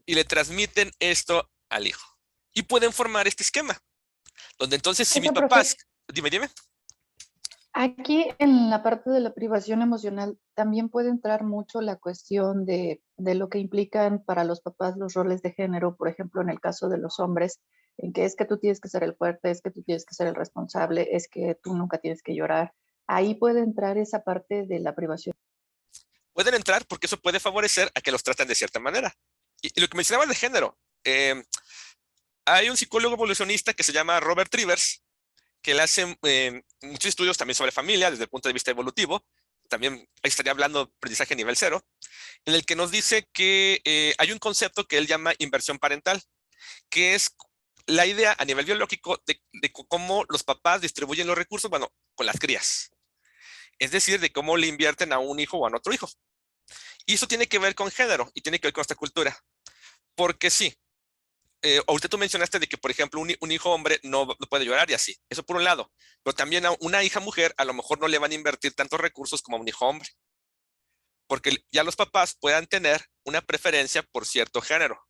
y le transmiten esto al hijo. Y pueden formar este esquema, donde entonces si mis Oiga, papás... profe, Dime. aquí en la parte de la privación emocional también puede entrar mucho la cuestión de lo que implican para los papás los roles de género, por ejemplo, en el caso de los hombres, en que es que tú tienes que ser el fuerte, es que tú tienes que ser el responsable, es que tú nunca tienes que llorar. Ahí puede entrar esa parte de la privación. Pueden entrar porque eso puede favorecer a que los traten de cierta manera. Y lo que mencionabas de género, hay un psicólogo evolucionista que se llama Robert Trivers, que él hace muchos estudios también sobre familia desde el punto de vista evolutivo. También ahí estaría hablando de aprendizaje nivel 0, en el que nos dice que hay un concepto que él llama inversión parental, que es la idea a nivel biológico de cómo los papás distribuyen los recursos, bueno, con las crías. Es decir, de cómo le invierten a un hijo o a otro hijo. Y eso tiene que ver con género y tiene que ver con esta cultura. Porque sí, ahorita tú mencionaste de que, por ejemplo, un hijo hombre no puede llorar y así. Eso por un lado. Pero también a una hija mujer a lo mejor no le van a invertir tantos recursos como a un hijo hombre. Porque ya los papás puedan tener una preferencia por cierto género.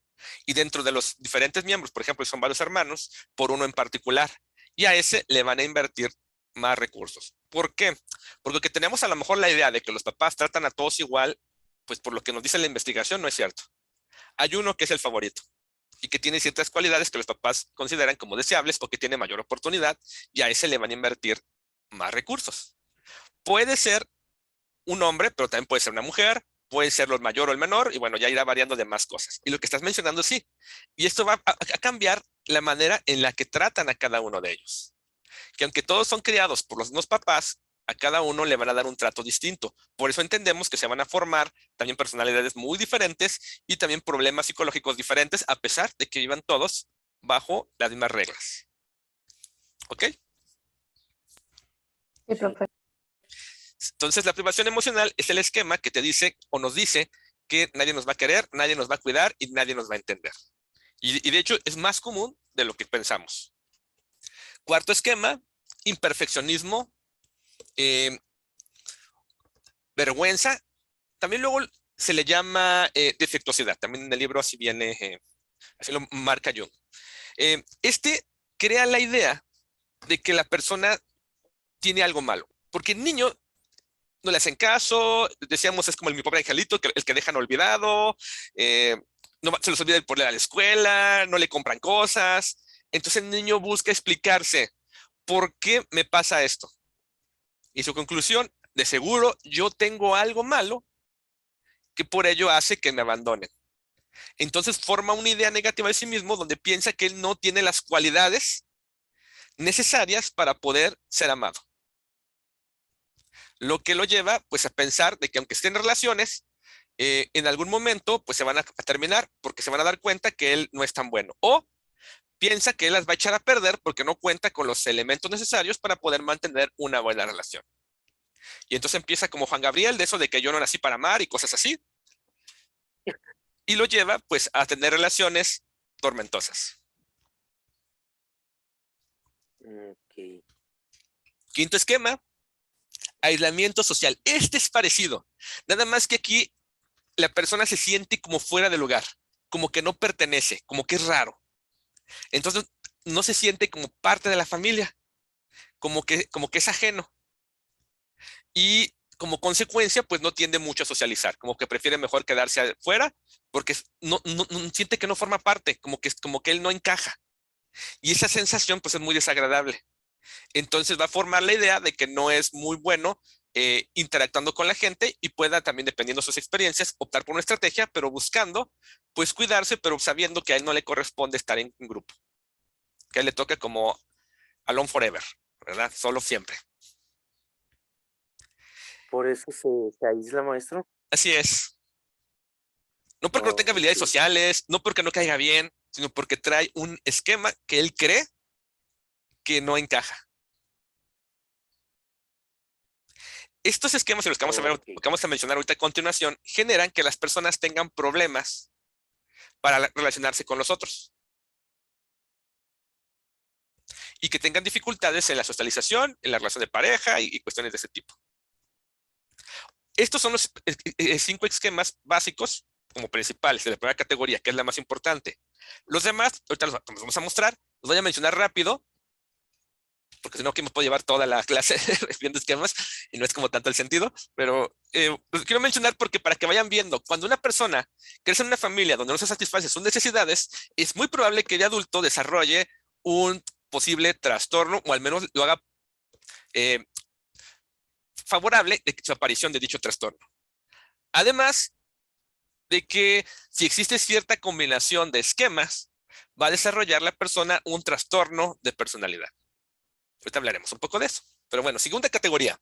Y dentro de los diferentes miembros, por ejemplo, son varios hermanos, por uno en particular. Y a ese le van a invertir más recursos. ¿Por qué? Porque tenemos a lo mejor la idea de que los papás tratan a todos igual, pues por lo que nos dice la investigación no es cierto. Hay uno que es el favorito y que tiene ciertas cualidades que los papás consideran como deseables o que tiene mayor oportunidad y a ese le van a invertir más recursos. Puede ser un hombre, pero también puede ser una mujer, puede ser el mayor o el menor y bueno, ya irá variando de más cosas. Y lo que estás mencionando sí. Y esto va a cambiar la manera en la que tratan a cada uno de ellos. Que aunque todos son criados por los mismos papás, a cada uno le van a dar un trato distinto. Por eso entendemos que se van a formar también personalidades muy diferentes y también problemas psicológicos diferentes, a pesar de que vivan todos bajo las mismas reglas. ¿Ok? Sí, profe. Entonces, la privación emocional es el esquema que te dice o nos dice que nadie nos va a querer, nadie nos va a cuidar y nadie nos va a entender. Y de hecho, es más común de lo que pensamos. Cuarto esquema, imperfeccionismo, vergüenza. También luego se le llama defectuosidad. También en el libro así viene, así lo marca Jung. Este crea la idea de que la persona tiene algo malo. Porque el niño no le hacen caso, decíamos, es como mi pobre angelito, el que dejan olvidado, no, se les olvida por ir a la escuela, no le compran cosas. Entonces el niño busca explicarse ¿por qué me pasa esto? Y su conclusión, de seguro yo tengo algo malo que por ello hace que me abandonen. Entonces forma una idea negativa de sí mismo donde piensa que él no tiene las cualidades necesarias para poder ser amado. Lo que lo lleva pues a pensar de que aunque estén en relaciones, en algún momento pues se van a terminar porque se van a dar cuenta que él no es tan bueno. O piensa que él las va a echar a perder porque no cuenta con los elementos necesarios para poder mantener una buena relación. Y entonces empieza como Juan Gabriel, de eso de que yo no nací para amar y cosas así. Y lo lleva pues a tener relaciones tormentosas. Ok. Quinto esquema, aislamiento social. Este es parecido. Nada más que aquí la persona se siente como fuera de lugar, como que no pertenece, como que es raro. Entonces no se siente como parte de la familia, como que es ajeno. Y como consecuencia, pues no tiende mucho a socializar, como que prefiere mejor quedarse afuera porque no siente que no forma parte, como que él no encaja. Y esa sensación pues es muy desagradable. Entonces va a formar la idea de que no es muy bueno interactuando con la gente y pueda también, dependiendo de sus experiencias, optar por una estrategia, pero buscando pues cuidarse, pero sabiendo que a él no le corresponde estar en un grupo, que a él le toca como alone forever, ¿verdad? Solo siempre. Por eso se aísla, maestro. Así es. No porque no tenga Ok. habilidades sociales, no porque no caiga bien, sino porque trae un esquema que él cree que no encaja. Estos esquemas, y los que vamos a ver, que Ok. vamos a mencionar ahorita a continuación, generan que las personas tengan problemas para relacionarse con los otros y que tengan dificultades en la socialización, en la relación de pareja y cuestiones de ese tipo. Estos son los 5 esquemas básicos como principales de la primera categoría, que es la más importante. Los demás, ahorita los vamos a mostrar, los voy a mencionar rápido, porque si no, aquí me puedo llevar toda la clase viendo esquemas y no es como tanto el sentido, pero los quiero mencionar porque para que vayan viendo, cuando una persona crece en una familia donde no se satisface sus necesidades, es muy probable que de adulto desarrolle un posible trastorno o al menos lo haga eh, favorable de su aparición de dicho trastorno. Además de que si existe cierta combinación de esquemas, va a desarrollar la persona un trastorno de personalidad. Ahorita hablaremos un poco de eso. Pero bueno, segunda categoría.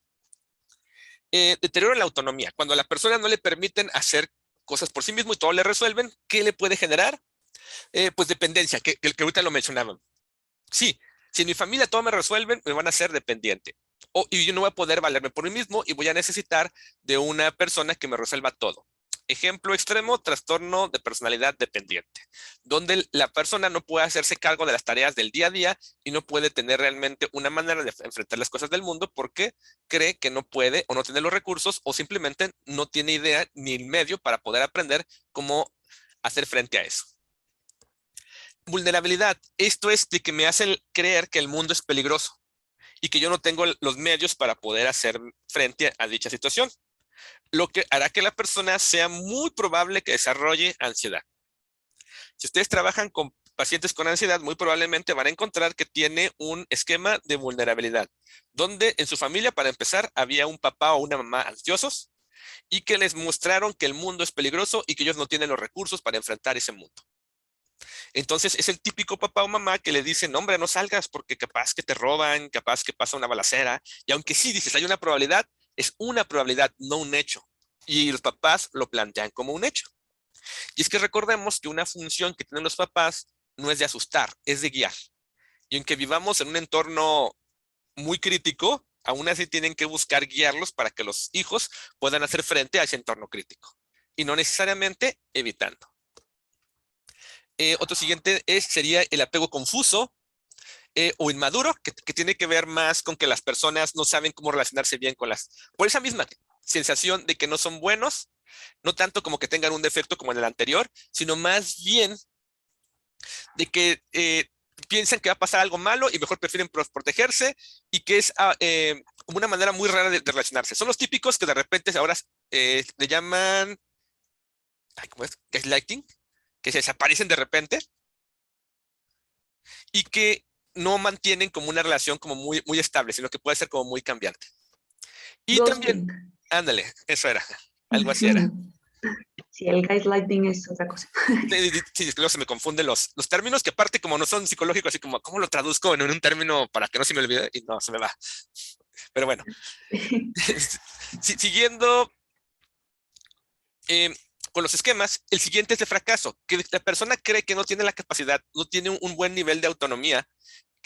Deterioro en la autonomía. Cuando a la persona no le permiten hacer cosas por sí mismo y todo le resuelven, ¿qué le puede generar? Pues dependencia, que ahorita lo mencionaban. Sí, si en mi familia todo me resuelven, me van a hacer dependiente. Y yo no voy a poder valerme por mí mismo y voy a necesitar de una persona que me resuelva todo. Ejemplo extremo, trastorno de personalidad dependiente, donde la persona no puede hacerse cargo de las tareas del día a día y no puede tener realmente una manera de enfrentar las cosas del mundo porque cree que no puede o no tiene los recursos o simplemente no tiene idea ni el medio para poder aprender cómo hacer frente a eso. Vulnerabilidad. Esto es de que me hacen creer que el mundo es peligroso y que yo no tengo los medios para poder hacer frente a dicha situación, lo que hará que la persona sea muy probable que desarrolle ansiedad. Si ustedes trabajan con pacientes con ansiedad, muy probablemente van a encontrar que tiene un esquema de vulnerabilidad, donde en su familia, para empezar, había un papá o una mamá ansiosos y que les mostraron que el mundo es peligroso y que ellos no tienen los recursos para enfrentar ese mundo. Entonces es el típico papá o mamá que le dicen, hombre, no salgas porque capaz que te roban, capaz que pasa una balacera. Y aunque sí dices, hay una probabilidad, es una probabilidad, no un hecho. Y los papás lo plantean como un hecho. Y es que recordemos que una función que tienen los papás no es de asustar, es de guiar. Y aunque vivamos en un entorno muy crítico, aún así tienen que buscar guiarlos para que los hijos puedan hacer frente a ese entorno crítico. Y no necesariamente evitando. Otro siguiente sería el apego confuso o inmaduro, que tiene que ver más con que las personas no saben cómo relacionarse bien con por esa misma sensación de que no son buenos, no tanto como que tengan un defecto como en el anterior, sino más bien de que piensan que va a pasar algo malo y mejor prefieren protegerse y que es como una manera muy rara de relacionarse. Son los típicos que de repente ahora le llaman, ¿cómo es? Gaslighting, que se desaparecen de repente y que no mantienen como una relación como muy estable, sino que puede ser como muy cambiante. Y también, Ghosting. ándale, eso era, algo así era. Sí, el gaslighting es otra cosa. Sí, luego se me confunden los términos, que aparte como no son psicológicos, así como, ¿cómo lo traduzco en un término para que no se me olvide? Y no, se me va. Pero bueno, siguiendo con los esquemas, el siguiente es de fracaso, que la persona cree que no tiene la capacidad, no tiene un buen nivel de autonomía,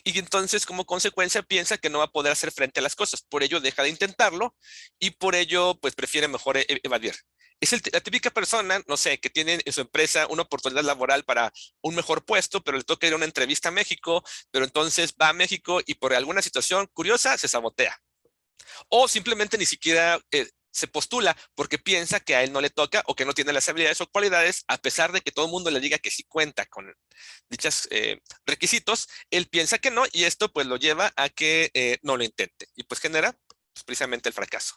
y entonces como consecuencia piensa que no va a poder hacer frente a las cosas. Por ello deja de intentarlo y por ello pues prefiere mejor evadir. Es la típica persona, no sé, que tiene en su empresa una oportunidad laboral para un mejor puesto, pero le toca ir a una entrevista a México, pero entonces va a México y por alguna situación curiosa se sabotea. O simplemente ni siquiera se postula porque piensa que a él no le toca o que no tiene las habilidades o cualidades, a pesar de que todo el mundo le diga que sí cuenta con dichos requisitos, él piensa que no y esto pues lo lleva a que no lo intente y pues genera pues, precisamente el fracaso.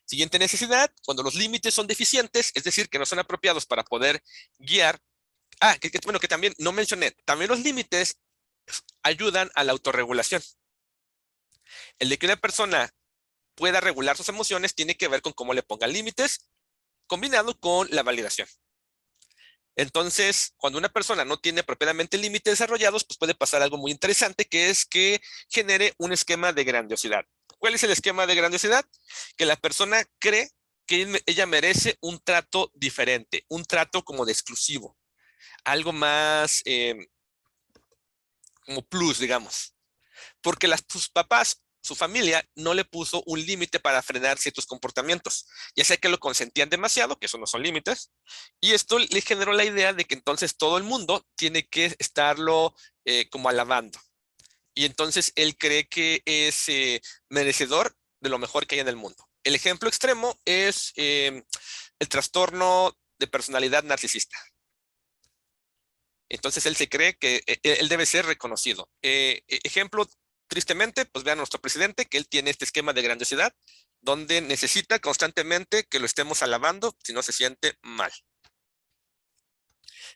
Siguiente necesidad, cuando los límites son deficientes, es decir, que no son apropiados para poder guiar. Bueno, que también no mencioné, también los límites ayudan a la autorregulación. El de que una persona pueda regular sus emociones tiene que ver con cómo le pongan límites, combinado con la validación. Entonces, cuando una persona no tiene propiamente límites desarrollados, pues puede pasar algo muy interesante, que es que genere un esquema de grandiosidad. ¿Cuál es el esquema de grandiosidad? Que la persona cree que ella merece un trato diferente, un trato como de exclusivo, algo más como plus, digamos. Porque sus papás, su familia, no le puso un límite para frenar ciertos comportamientos. Ya sea que lo consentían demasiado, que eso no son límites, y esto le generó la idea de que entonces todo el mundo tiene que estarlo como alabando. Y entonces él cree que es merecedor de lo mejor que hay en el mundo. El ejemplo extremo es el trastorno de personalidad narcisista. Entonces él se cree que él debe ser reconocido. Ejemplo, tristemente, pues vean a nuestro presidente, que él tiene este esquema de grandiosidad, donde necesita constantemente que lo estemos alabando si no se siente mal.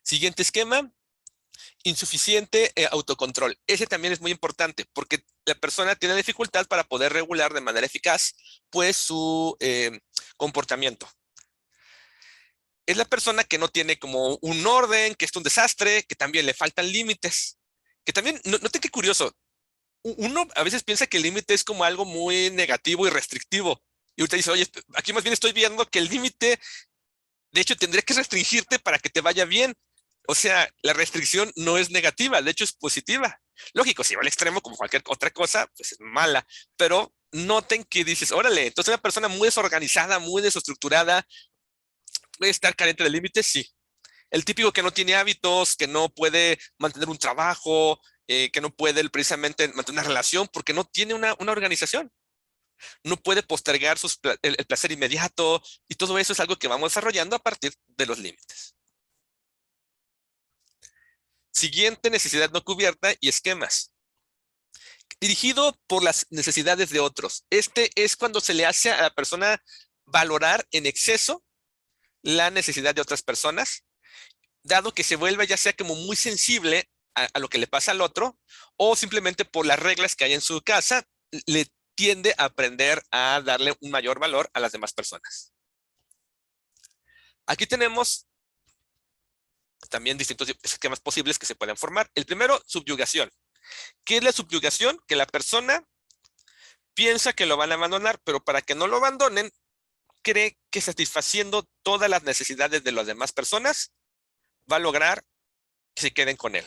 Siguiente esquema, insuficiente autocontrol. Ese también es muy importante porque la persona tiene dificultad para poder regular de manera eficaz pues su comportamiento. Es la persona que no tiene como un orden, que es un desastre, que también le faltan límites. Que también, note qué curioso, uno a veces piensa que el límite es como algo muy negativo y restrictivo. Y usted dice, oye, aquí más bien estoy viendo que el límite, de hecho, tendría que restringirte para que te vaya bien. O sea, la restricción no es negativa, de hecho es positiva. Lógico, si va al extremo como cualquier otra cosa, pues es mala. Pero noten que dices, órale, entonces una persona muy desorganizada, muy desestructurada, puede estar carente de límites, sí. El típico que no tiene hábitos, que no puede mantener un trabajo, que no puede precisamente mantener una relación porque no tiene una organización. No puede postergar el placer inmediato y todo eso es algo que vamos desarrollando a partir de los límites. Siguiente necesidad no cubierta y esquemas. Dirigido por las necesidades de otros. Este es cuando se le hace a la persona valorar en exceso la necesidad de otras personas, dado que se vuelve ya sea como muy sensible a lo que le pasa al otro, o simplemente por las reglas que hay en su casa, le tiende a aprender a darle un mayor valor a las demás personas. Aquí tenemos también distintos esquemas posibles que se pueden formar. El primero, subyugación. ¿Qué es la subyugación? Que la persona piensa que lo van a abandonar, pero para que no lo abandonen, cree que satisfaciendo todas las necesidades de las demás personas va a lograr que se queden con él.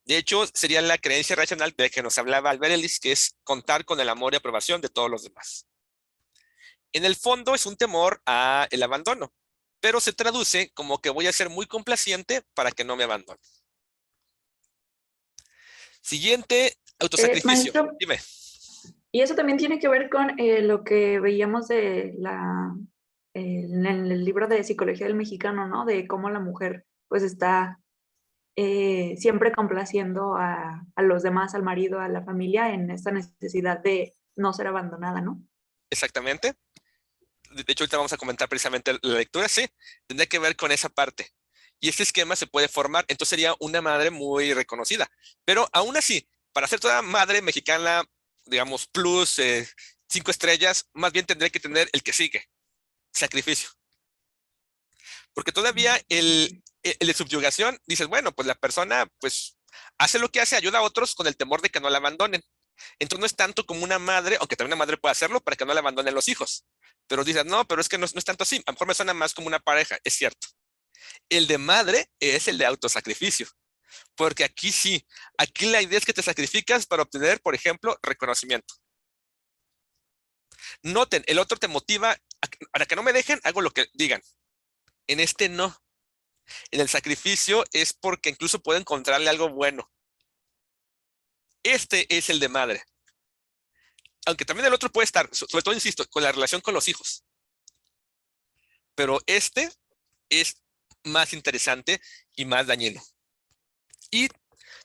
De hecho, sería la creencia racional de que nos hablaba Albert Ellis, que es contar con el amor y aprobación de todos los demás. En el fondo es un temor al abandono, pero se traduce como que voy a ser muy complaciente para que no me abandonen. Siguiente, autosacrificio. Maestro, Dime. y eso también tiene que ver con lo que veíamos de en el libro de Psicología del Mexicano, ¿no? De cómo la mujer pues está siempre complaciendo a los demás, al marido, a la familia, en esta necesidad de no ser abandonada, ¿no? Exactamente. De hecho, ahorita vamos a comentar precisamente la lectura, sí, tendría que ver con esa parte. y este esquema se puede formar. Entonces sería una madre muy reconocida. Pero aún así, para ser toda madre mexicana, digamos, plus 5 estrellas, más bien tendría que tener el que sigue, sacrificio. Porque todavía el de subyugación, dices, bueno, pues la persona pues hace lo que hace, ayuda a otros con el temor de que no la abandonen. Entonces no es tanto como una madre, aunque también una madre puede hacerlo para que no la abandonen los hijos. Pero dices, no, pero es que no es tanto así. A lo mejor me suena más como una pareja, es cierto. El de madre es el de autosacrificio. Porque aquí sí, aquí la idea es que te sacrificas para obtener, por ejemplo, reconocimiento. Noten, el otro te motiva, para que no me dejen, hago lo que digan. En este no. En el sacrificio es porque incluso puedo encontrarle algo bueno. Este es el de madre. Aunque también el otro puede estar, sobre todo, insisto, con la relación con los hijos. Pero este es más interesante y más dañino. Y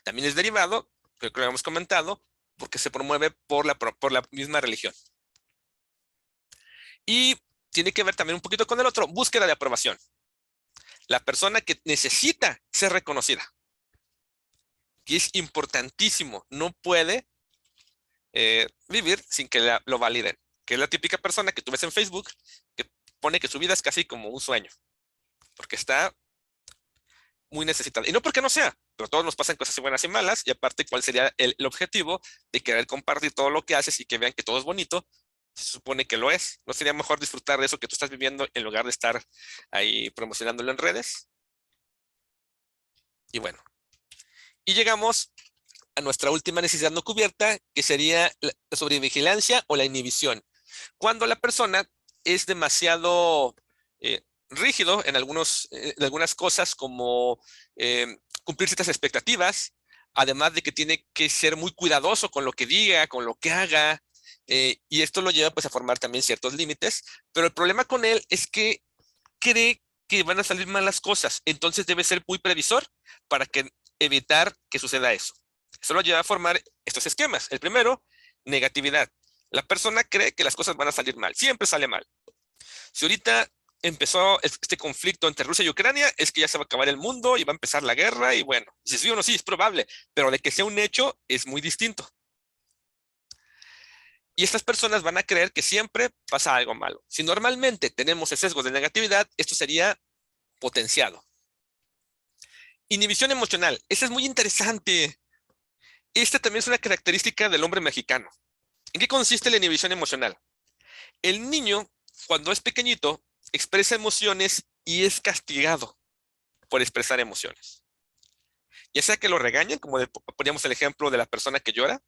también es derivado, creo que lo hemos comentado, porque se promueve por la misma religión. Y tiene que ver también un poquito con el otro, búsqueda de aprobación. La persona que necesita ser reconocida, que es importantísimo, no puede vivir sin que lo validen, que es la típica persona que tú ves en Facebook que pone que su vida es casi como un sueño, porque está muy necesitada. Y no porque no sea, pero a todos nos pasan cosas buenas y malas, y aparte, ¿cuál sería el objetivo de querer compartir todo lo que haces y que vean que todo es bonito? Se supone que lo es. ¿No sería mejor disfrutar de eso que tú estás viviendo en lugar de estar ahí promocionándolo en redes? Y bueno, y llegamos a nuestra última necesidad no cubierta, que sería la sobrevigilancia o la inhibición. Cuando la persona es demasiado rígido en algunas cosas, como cumplir ciertas expectativas, además de que tiene que ser muy cuidadoso con lo que diga, con lo que haga, y esto lo lleva pues a formar también ciertos límites, pero el problema con él es que cree que van a salir mal las cosas, entonces debe ser muy previsor para evitar que suceda eso. Eso lo lleva a formar estos esquemas. El primero, negatividad. La persona cree que las cosas van a salir mal, siempre sale mal. Si ahorita empezó este conflicto entre Rusia y Ucrania, es que ya se va a acabar el mundo y va a empezar la guerra, y bueno, si sí o no, sí, es probable, pero de que sea un hecho es muy distinto. Y estas personas van a creer que siempre pasa algo malo. Si normalmente tenemos el sesgo de negatividad, esto sería potenciado. Inhibición emocional. Esa es muy interesante. Esta también es una característica del hombre mexicano. ¿En qué consiste la inhibición emocional? El niño, cuando es pequeñito, expresa emociones y es castigado por expresar emociones. Ya sea que lo regañen, como poníamos el ejemplo de la persona que llora,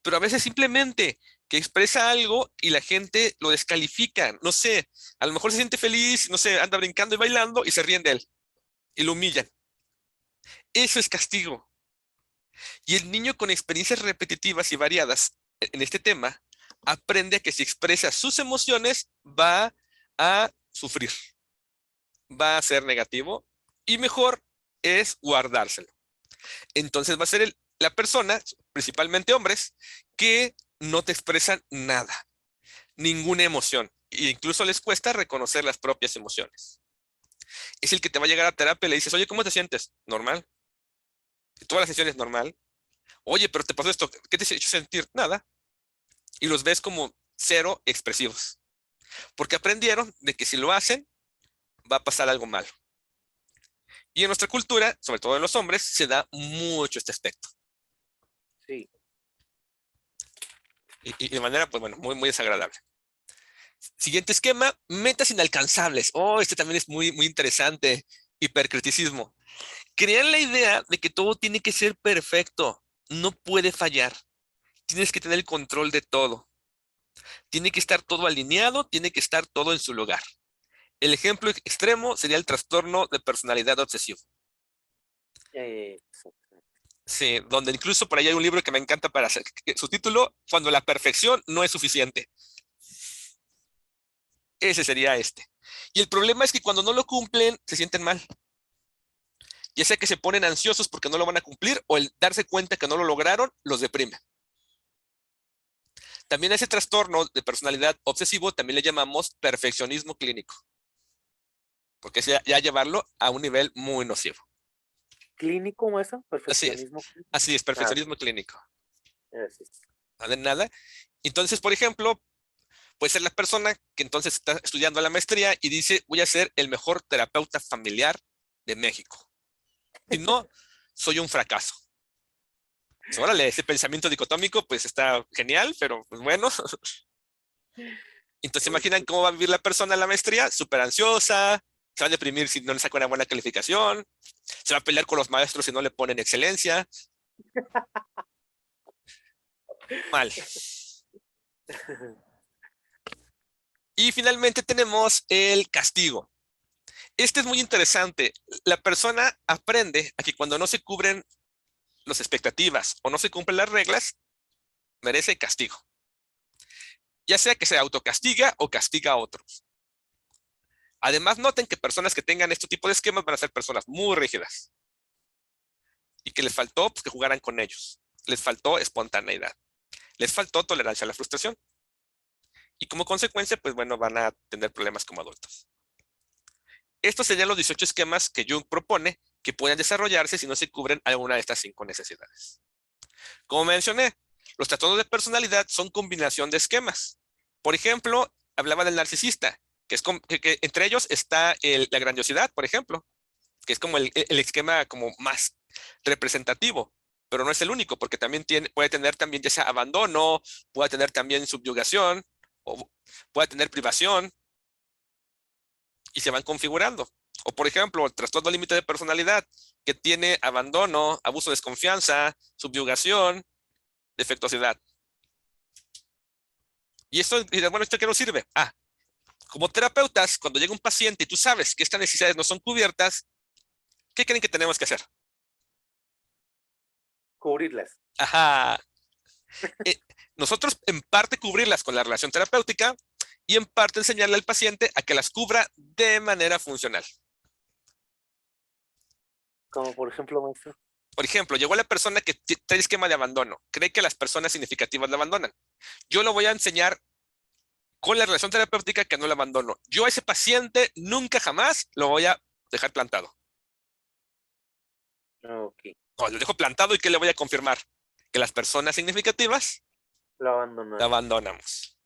pero a veces simplemente que expresa algo y la gente lo descalifica. No sé, a lo mejor se siente feliz, no sé, anda brincando y bailando y se ríen de él y lo humillan. Eso es castigo. Y el niño con experiencias repetitivas y variadas en este tema aprende a que si expresa sus emociones va a sufrir, va a ser negativo y mejor es guardárselo. Entonces va a ser la persona, principalmente hombres, que no te expresan nada, ninguna emoción, e incluso les cuesta reconocer las propias emociones. Es el que te va a llegar a terapia y le dices, oye, ¿cómo te sientes? Normal. Y toda la sesión es normal. Oye, pero te pasó esto, ¿qué te ha hecho sentir? Nada. Y los ves como cero expresivos. Porque aprendieron de que si lo hacen, va a pasar algo malo. Y en nuestra cultura, sobre todo en los hombres, se da mucho este aspecto. Sí. Y de manera, pues bueno, muy, muy desagradable. Siguiente esquema, metas inalcanzables. Oh, este también es muy, muy interesante. Hipercriticismo. Crean la idea de que todo tiene que ser perfecto. No puede fallar. Tienes que tener el control de todo. Tiene que estar todo alineado, tiene que estar todo en su lugar. El ejemplo extremo sería el trastorno de personalidad obsesivo. Sí, donde incluso por ahí hay un libro que me encanta para hacer su título, Cuando la perfección no es suficiente. Ese sería este. Y el problema es que cuando no lo cumplen, se sienten mal. Ya sea que se ponen ansiosos porque no lo van a cumplir, o el darse cuenta que no lo lograron, los deprime. También a ese trastorno de personalidad obsesivo también le llamamos perfeccionismo clínico. porque es ya llevarlo a un nivel muy nocivo. ¿Clínico, maestro? Así es. Perfeccionismo. Así es, perfeccionismo clínico. Así es. No de nada. Entonces, por ejemplo, puede ser la persona que entonces está estudiando la maestría y dice, voy a ser el mejor terapeuta familiar de México. Si no, soy un fracaso. Pues, órale, ese pensamiento dicotómico pues está genial, pero pues bueno. Entonces, imaginan cómo va a vivir la persona en la maestría, súper ansiosa, se va a deprimir si no le saca una buena calificación, se va a pelear con los maestros si no le ponen excelencia. Mal. Y finalmente tenemos el castigo. Este es muy interesante. La persona aprende a que cuando no se cubren las expectativas o no se cumplen las reglas, merece castigo. Ya sea que se autocastiga o castiga a otros. Además, noten que personas que tengan este tipo de esquemas van a ser personas muy rígidas. Y que les faltó pues, que jugaran con ellos. Les faltó espontaneidad. Les faltó tolerancia a la frustración. Y como consecuencia, pues bueno, van a tener problemas como adultos. Estos serían los 18 esquemas que Jung propone que pueden desarrollarse si no se cubren alguna de estas 5 necesidades. Como mencioné, los trastornos de personalidad son combinación de esquemas. Por ejemplo, hablaba del narcisista, que entre ellos está la grandiosidad, por ejemplo, que es como el esquema como más representativo, pero no es el único, porque también puede tener también ya sea abandono, puede tener también subyugación, o puede tener privación, y se van configurando. O por ejemplo, el trastorno límite de personalidad, que tiene abandono, abuso de desconfianza, subyugación, defectuosidad. Y esto, bueno, ¿esto qué nos sirve? Como terapeutas, cuando llega un paciente y tú sabes que estas necesidades no son cubiertas, ¿qué creen que tenemos que hacer? Cubrirlas. Ajá. Nosotros en parte cubrirlas con la relación terapéutica y en parte enseñarle al paciente a que las cubra de manera funcional. Como por ejemplo, maestro. Por ejemplo, llegó la persona que trae esquema de abandono, cree que las personas significativas la abandonan. Yo lo voy a enseñar con la relación terapéutica que no la abandono. Yo a ese paciente nunca jamás lo voy a dejar plantado. Ok. No, lo dejo plantado y ¿qué le voy a confirmar? Que las personas significativas Lo abandonan. la abandonamos.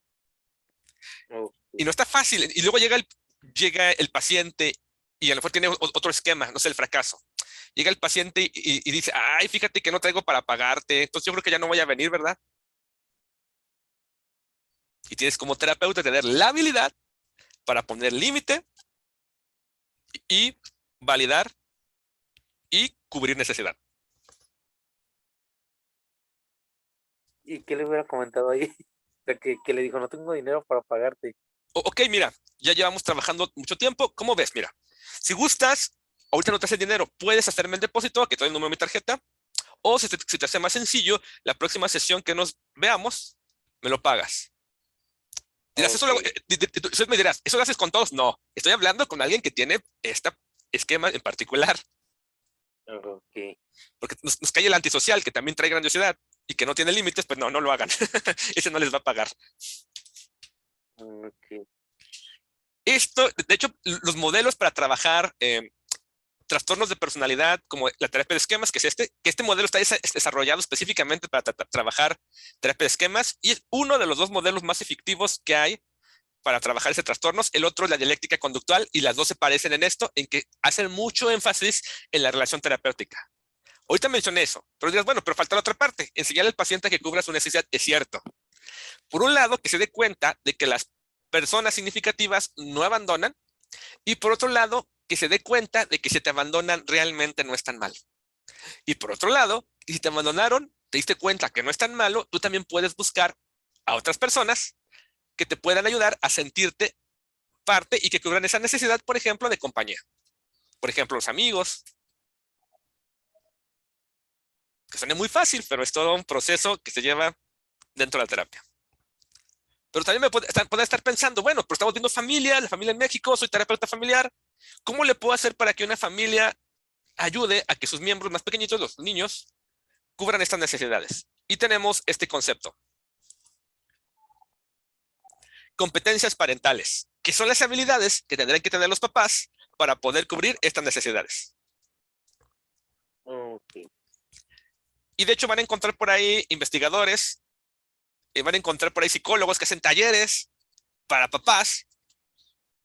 Okay. Y no está fácil. Y luego llega el paciente y a lo mejor tiene otro esquema, no sé, el fracaso. Llega el paciente y dice, ay, fíjate que no traigo para pagarte, entonces yo creo que ya no voy a venir, ¿verdad? Y tienes como terapeuta tener la habilidad para poner límite y validar y cubrir necesidad. ¿Y qué le hubiera comentado ahí? Que le dijo, no tengo dinero para pagarte. Ok, mira, ya llevamos trabajando mucho tiempo. ¿Cómo ves? Mira, si gustas, ahorita no te hace dinero, puedes hacerme el depósito, que te doy el número de mi tarjeta, o si te hace más sencillo, la próxima sesión que nos veamos, me lo pagas. Dirás, Okay. eso me dirás, ¿eso lo haces con todos? No, estoy hablando con alguien que tiene este esquema en particular. Okay. Porque nos cae el antisocial, que también trae grandiosidad y que no tiene límites, pues no lo hagan. Ese no les va a pagar. Okay. Esto, de hecho, los modelos para trabajar trastornos de personalidad, como la terapia de esquemas, que este modelo está desarrollado específicamente para trabajar terapia de esquemas y es uno de los 2 modelos más efectivos que hay para trabajar ese trastornos. El otro es la dialéctica conductual y las dos se parecen en esto, en que hacen mucho énfasis en la relación terapéutica. Ahorita mencioné eso, pero dirás, bueno, pero falta la otra parte, enseñarle al paciente que cubra su necesidad. Es cierto. Por un lado, que se dé cuenta de que las personas significativas no abandonan y por otro lado, que se dé cuenta de que si te abandonan realmente no es tan mal. Y por otro lado, si te abandonaron, te diste cuenta que no es tan malo, tú también puedes buscar a otras personas que te puedan ayudar a sentirte parte y que cubran esa necesidad, por ejemplo, de compañía. Por ejemplo, los amigos. Que suena muy fácil, pero es todo un proceso que se lleva dentro de la terapia. Pero también me puede estar pensando, bueno, pero estamos viendo familia, la familia en México, soy terapeuta familiar. ¿Cómo le puedo hacer para que una familia ayude a que sus miembros más pequeñitos, los niños, cubran estas necesidades? Y tenemos este concepto. Competencias parentales, que son las habilidades que tendrán que tener los papás para poder cubrir estas necesidades. Ok. Y de hecho van a encontrar por ahí investigadores, van a encontrar por ahí psicólogos que hacen talleres para papás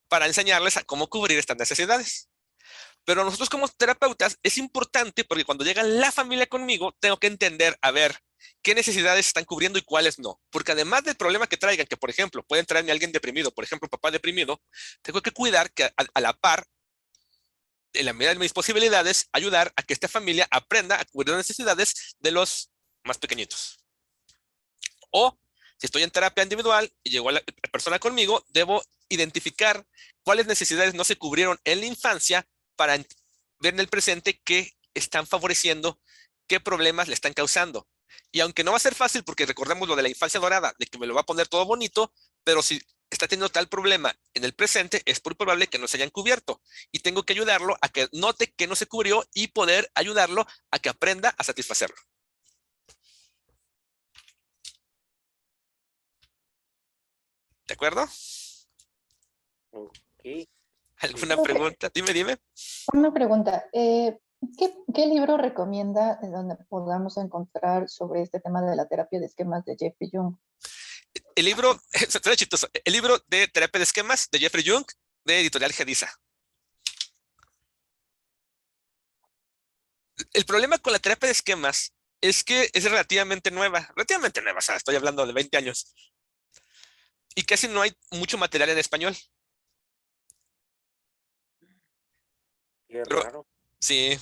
para enseñarles a cómo cubrir estas necesidades. Pero nosotros como terapeutas es importante porque cuando llega la familia conmigo, tengo que entender, a ver, qué necesidades están cubriendo y cuáles no. Porque además del problema que traigan, que por ejemplo, pueden traerme a alguien deprimido, por ejemplo, un papá deprimido, tengo que cuidar que a la par, en la medida de mis posibilidades, ayudar a que esta familia aprenda a cubrir las necesidades de los más pequeñitos. O si estoy en terapia individual y llegó la persona conmigo, debo identificar cuáles necesidades no se cubrieron en la infancia para ver en el presente qué están favoreciendo, qué problemas le están causando. Y aunque no va a ser fácil, porque recordemos lo de la infancia dorada, de que me lo va a poner todo bonito, pero si está teniendo tal problema en el presente, es muy probable que no se hayan cubierto. Y tengo que ayudarlo a que note que no se cubrió y poder ayudarlo a que aprenda a satisfacerlo. ¿De acuerdo? Ok. ¿Alguna Profe, pregunta? Dime. una pregunta. ¿Qué libro recomienda donde podamos encontrar sobre este tema de la terapia de esquemas de Jeffrey Jung? El libro, suena chistoso, el libro de terapia de esquemas de Jeffrey Jung, de editorial Gedisa. El problema con la terapia de esquemas es que es relativamente nueva, o sea, estoy hablando de 20 años, y casi no hay mucho material en español. Qué Pero raro. sí,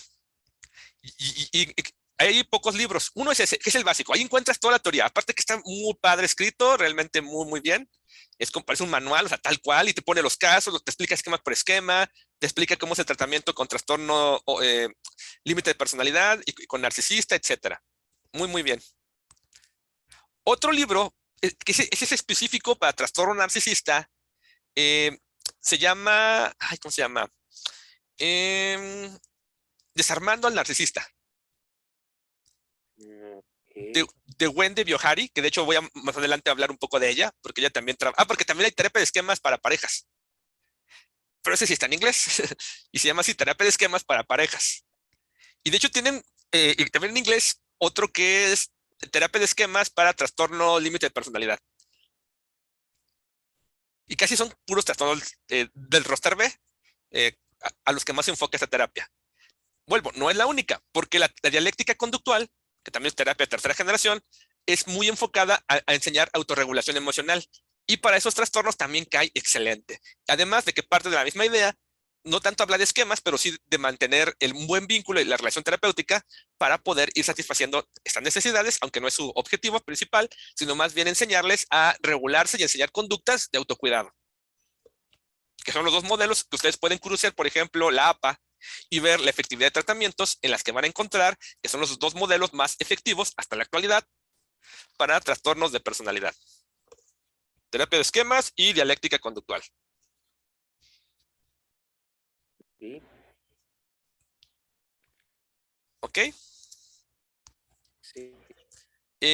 y hay pocos libros. Uno es ese, que es el básico. Ahí encuentras toda la teoría. Aparte que está muy padre escrito, realmente muy bien. Es como parece un manual, o sea, tal cual, y te pone los casos, te explica esquema por esquema, te explica cómo es el tratamiento con trastorno límite de personalidad y con narcisista, etcétera. Muy bien. Otro libro, que ese es específico para trastorno narcisista, eh, se llama, ay, ¿cómo se llama? Em, Desarmando al narcisista, de, Ok. de Wendy Biohari, que de hecho voy a más adelante a hablar un poco de ella, porque ella también trabaja, porque también hay terapia de esquemas para parejas, pero ese sí está en inglés, y se llama así, terapia de esquemas para parejas. Y de hecho tienen, y también en inglés, otro que es terapia de esquemas para trastorno límite de personalidad. Y casi son puros trastornos del roster B, a los que más se enfoca esta terapia. Vuelvo, no es la única, porque la dialéctica conductual, que también es terapia de tercera generación, es muy enfocada a enseñar autorregulación emocional. Y para esos trastornos también cae excelente. Además de que parte de la misma idea, no tanto habla de esquemas, pero sí de mantener el buen vínculo y la relación terapéutica para poder ir satisfaciendo estas necesidades, aunque no es su objetivo principal, sino más bien enseñarles a regularse y enseñar conductas de autocuidado, que son los dos modelos que ustedes pueden cruciar, por ejemplo, la APA, y ver la efectividad de tratamientos en las que van a encontrar que son los dos modelos más efectivos hasta la actualidad para trastornos de personalidad. Terapia de esquemas y dialéctica conductual. Sí. ¿Ok? Sí.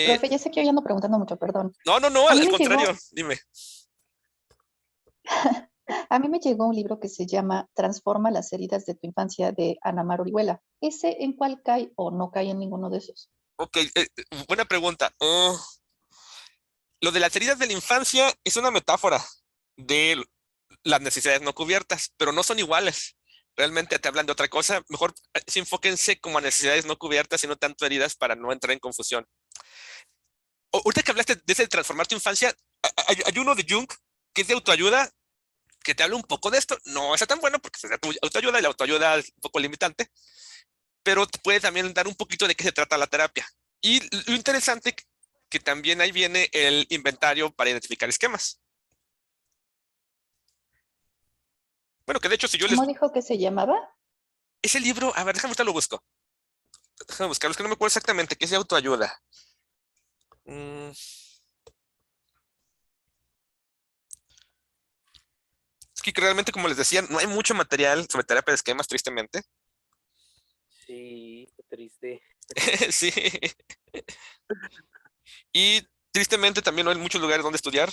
Profe, ya sé que hoy ando preguntando mucho, perdón. No, A mí al me contrario, llegó, dime. a mí me llegó un libro que se llama Transforma las heridas de tu infancia de Ana Mar Orihuela. ¿Ese en cuál cae o no cae en ninguno de esos? Ok, buena pregunta. Lo de las heridas de la infancia es una metáfora de las necesidades no cubiertas, pero no son iguales. Realmente te hablan de otra cosa. Mejor sí enfóquense como a necesidades no cubiertas y no tanto heridas para no entrar en confusión. Ahorita que hablaste de ese de transformar tu infancia, hay uno de Jung que es de autoayuda, que te habla un poco de esto. No está tan bueno porque es de autoayuda y la autoayuda es un poco limitante, pero te puede también dar un poquito de qué se trata la terapia. Y lo interesante que también ahí viene el inventario para identificar esquemas. Bueno, que de hecho si yo les... ¿Cómo dijo que se llamaba? Ese libro, a ver, déjame ahorita lo busco. Déjame buscarlo, es que no me acuerdo exactamente, que es de autoayuda. Mm, es que realmente, como les decía, no hay mucho material sobre terapia de esquemas, tristemente. Sí, qué triste. Sí. Y tristemente también no hay muchos lugares donde estudiar.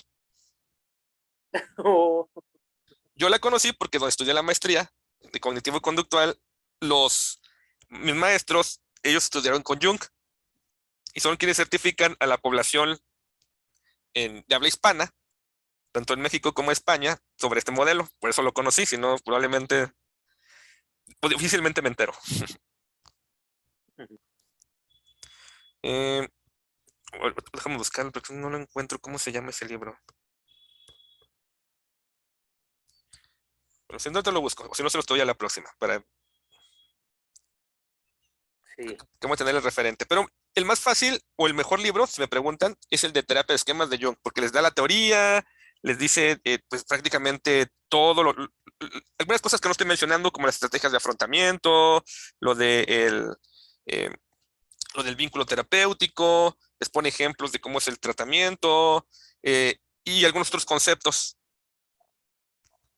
Oh, Yo la conocí porque donde estudié la maestría de cognitivo y conductual, mis maestros, ellos estudiaron con Jung y son quienes certifican a la población de habla hispana, tanto en México como en España, sobre este modelo. Por eso lo conocí, si no, probablemente, pues, difícilmente me entero. Eh, Déjame buscarlo, porque no lo encuentro. ¿Cómo se llama ese libro? Pero si no, te lo busco, o si no, se lo estoy a la próxima, para Sí. cómo tener el referente. Pero el más fácil o el mejor libro, si me preguntan, es el de terapia de esquemas de Jung, porque les da la teoría, les dice pues prácticamente todo algunas cosas que no estoy mencionando, como las estrategias de afrontamiento, lo de eh, lo del vínculo terapéutico, les pone ejemplos de cómo es el tratamiento, y algunos otros conceptos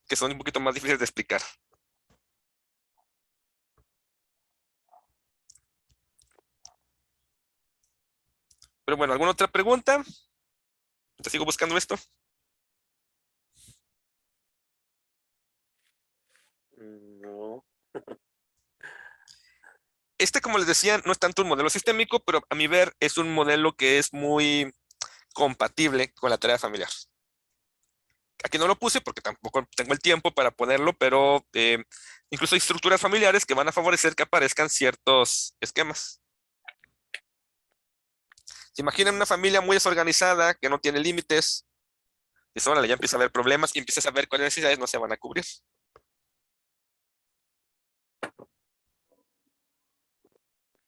que son un poquito más difíciles de explicar. Pero bueno, ¿alguna otra pregunta? ¿Te sigo buscando esto? No. Como les decía, no es tanto un modelo sistémico, pero a mi ver es un modelo que es muy compatible con la tarea familiar. Aquí no lo puse porque tampoco tengo el tiempo para ponerlo, pero incluso hay estructuras familiares que van a favorecer que aparezcan ciertos esquemas. ¿Se imaginan una familia muy desorganizada que no tiene límites? Y eso, órale, ya empieza a haber problemas y empiezas a ver cuáles necesidades no se van a cubrir.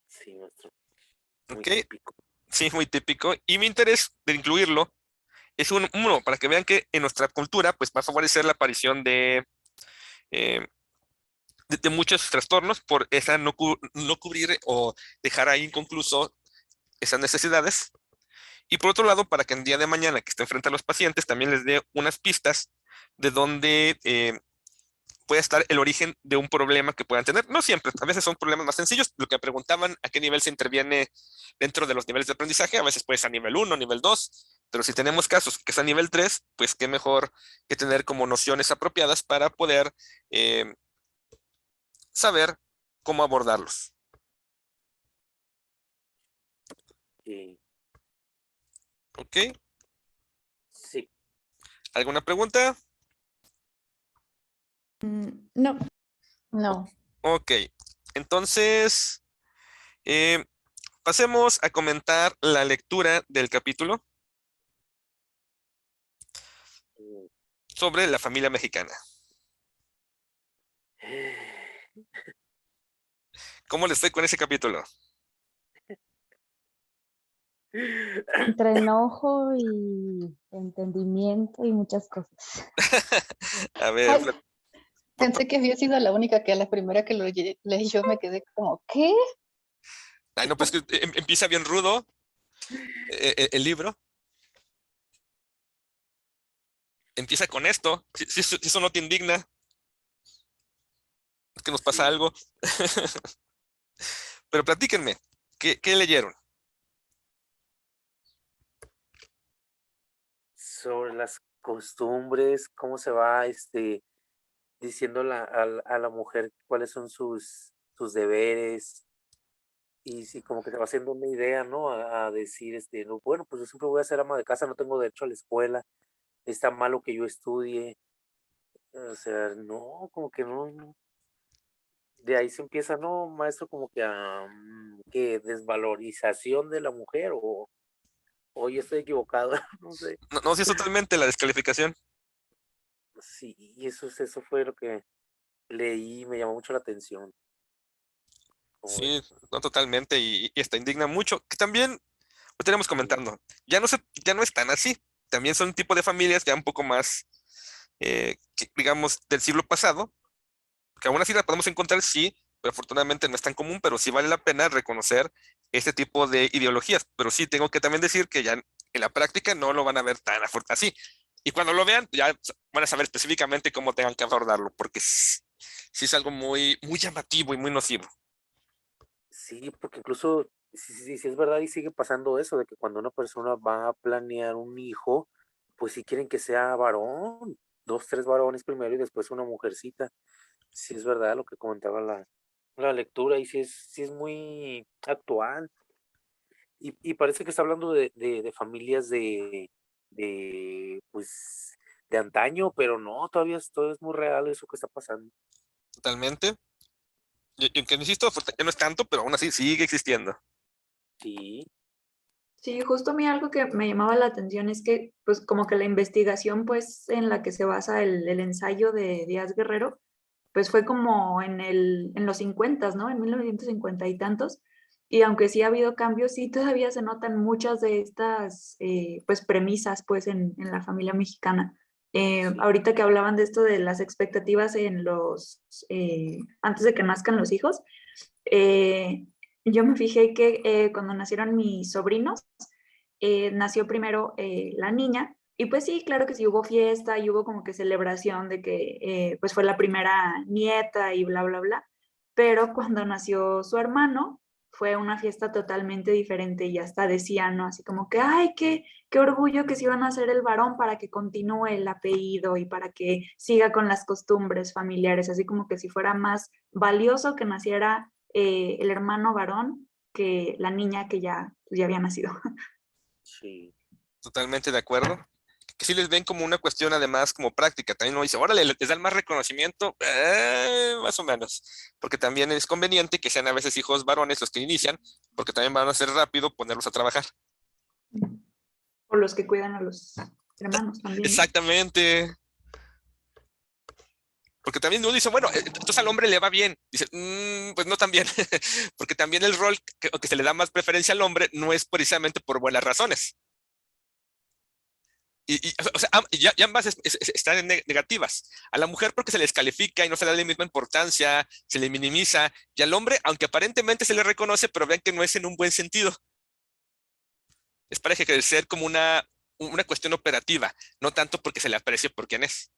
Sí, maestro. Muy ¿Ok? típico. Sí, muy típico. Y mi interés de incluirlo es uno, para que vean que en nuestra cultura pues va a favorecer la aparición eh, de muchos trastornos por esa no cubrir o dejar ahí inconcluso esas necesidades. Y por otro lado, para que el día de mañana que estén frente a los pacientes también les dé unas pistas de dónde puede estar el origen de un problema que puedan tener. No siempre, a veces son problemas más sencillos. Lo que preguntaban, a qué nivel se interviene dentro de los niveles de aprendizaje, a veces puede ser a nivel 1, nivel 2, pero si tenemos casos que es a nivel 3, pues qué mejor que tener como nociones apropiadas para poder saber cómo abordarlos. Sí. ¿Ok? Sí. ¿Alguna pregunta? No. No. Ok. Entonces, pasemos a comentar la lectura del capítulo sobre la familia mexicana. ¿Cómo les fue con ese capítulo? Entre enojo y entendimiento y muchas cosas. A ver, Ay, pensé que había sido la única que a la primera que lo leí yo me quedé como, ¿qué? ay, no, pues que empieza bien rudo el libro. Empieza con esto. Si eso no te indigna, es que nos pasa Sí. algo. Pero platíquenme, ¿qué leyeron? Sobre las costumbres, cómo se va diciendo a la mujer cuáles son sus deberes, y sí, como que te va haciendo una idea, ¿no? A decir, no, bueno, pues yo siempre voy a ser ama de casa, no tengo derecho a la escuela, está malo que yo estudie, o sea, no, como que no, no. De ahí se empieza, ¿no, maestro? Como que que desvalorización de la mujer, o yo estoy equivocado, no sé. No, no, sí es totalmente la descalificación. Sí, y eso fue lo que leí, me llamó mucho la atención. ¿Cómo ves? Sí, no totalmente, y hasta indigna mucho. Que también, lo tenemos Sí, comentando, ya no es tan así. También son un tipo de familias ya un poco más, digamos, del siglo pasado, que aún así la podemos encontrar, sí, pero afortunadamente no es tan común, pero sí vale la pena reconocer este tipo de ideologías. Pero sí tengo que también decir que ya en la práctica no lo van a ver tan así. Y cuando lo vean, ya van a saber específicamente cómo tengan que abordarlo, porque sí es algo muy, muy llamativo y muy nocivo. sí, porque incluso, sí es verdad y sigue pasando eso, de que cuando una persona va a planear un hijo, pues sí quieren que sea varón, dos, tres varones primero y después una mujercita. Sí, es verdad lo que comentaba la lectura y sí es muy actual. Y parece que está hablando de familias pues, de antaño, pero no, todavía es muy real eso que está pasando. Totalmente. Y aunque insisto, ya no es tanto, pero aún así sigue existiendo. Sí, Sí, justo a mí algo que me llamaba la atención es que, pues, como que la investigación, pues, en la que se basa el ensayo de Díaz Guerrero, pues fue como en los 50, ¿no? En 1950 y tantos. Y aunque sí ha habido cambios, sí todavía se notan muchas de estas, pues, premisas, pues, en la familia mexicana. sí, Ahorita que hablaban de esto de las expectativas antes de que nazcan los hijos, eh, yo me fijé que cuando nacieron mis sobrinos, nació primero la niña, y pues sí, claro que sí hubo fiesta y hubo como que celebración de que pues fue la primera nieta y bla, bla, bla, pero cuando nació su hermano fue una fiesta totalmente diferente y hasta decían, ¿no? Así como que, ay, qué orgullo que se iban a hacer el varón para que continúe el apellido y para que siga con las costumbres familiares, así como que si fuera más valioso que naciera el hermano varón que la niña que ya había nacido. sí. Totalmente de acuerdo. Que sí les ven como una cuestión además como práctica. También uno dice, órale, les dan más reconocimiento, más o menos. Porque también es conveniente que sean a veces hijos varones los que inician, porque también van a ser rápido ponerlos a trabajar. O los que cuidan a los hermanos también, ¿no? Exactamente. Porque también uno dice, bueno, entonces al hombre le va bien. Dice, pues no tan bien. Porque también el rol que se le da más preferencia al hombre no es precisamente por buenas razones. O sea, y ambas están en negativas. A la mujer porque se le descalifica y no se le da la misma importancia, se le minimiza, y al hombre, aunque aparentemente se le reconoce, pero vean que no es en un buen sentido. Es para ejercer como una cuestión operativa, no tanto porque se le aprecie por quien es.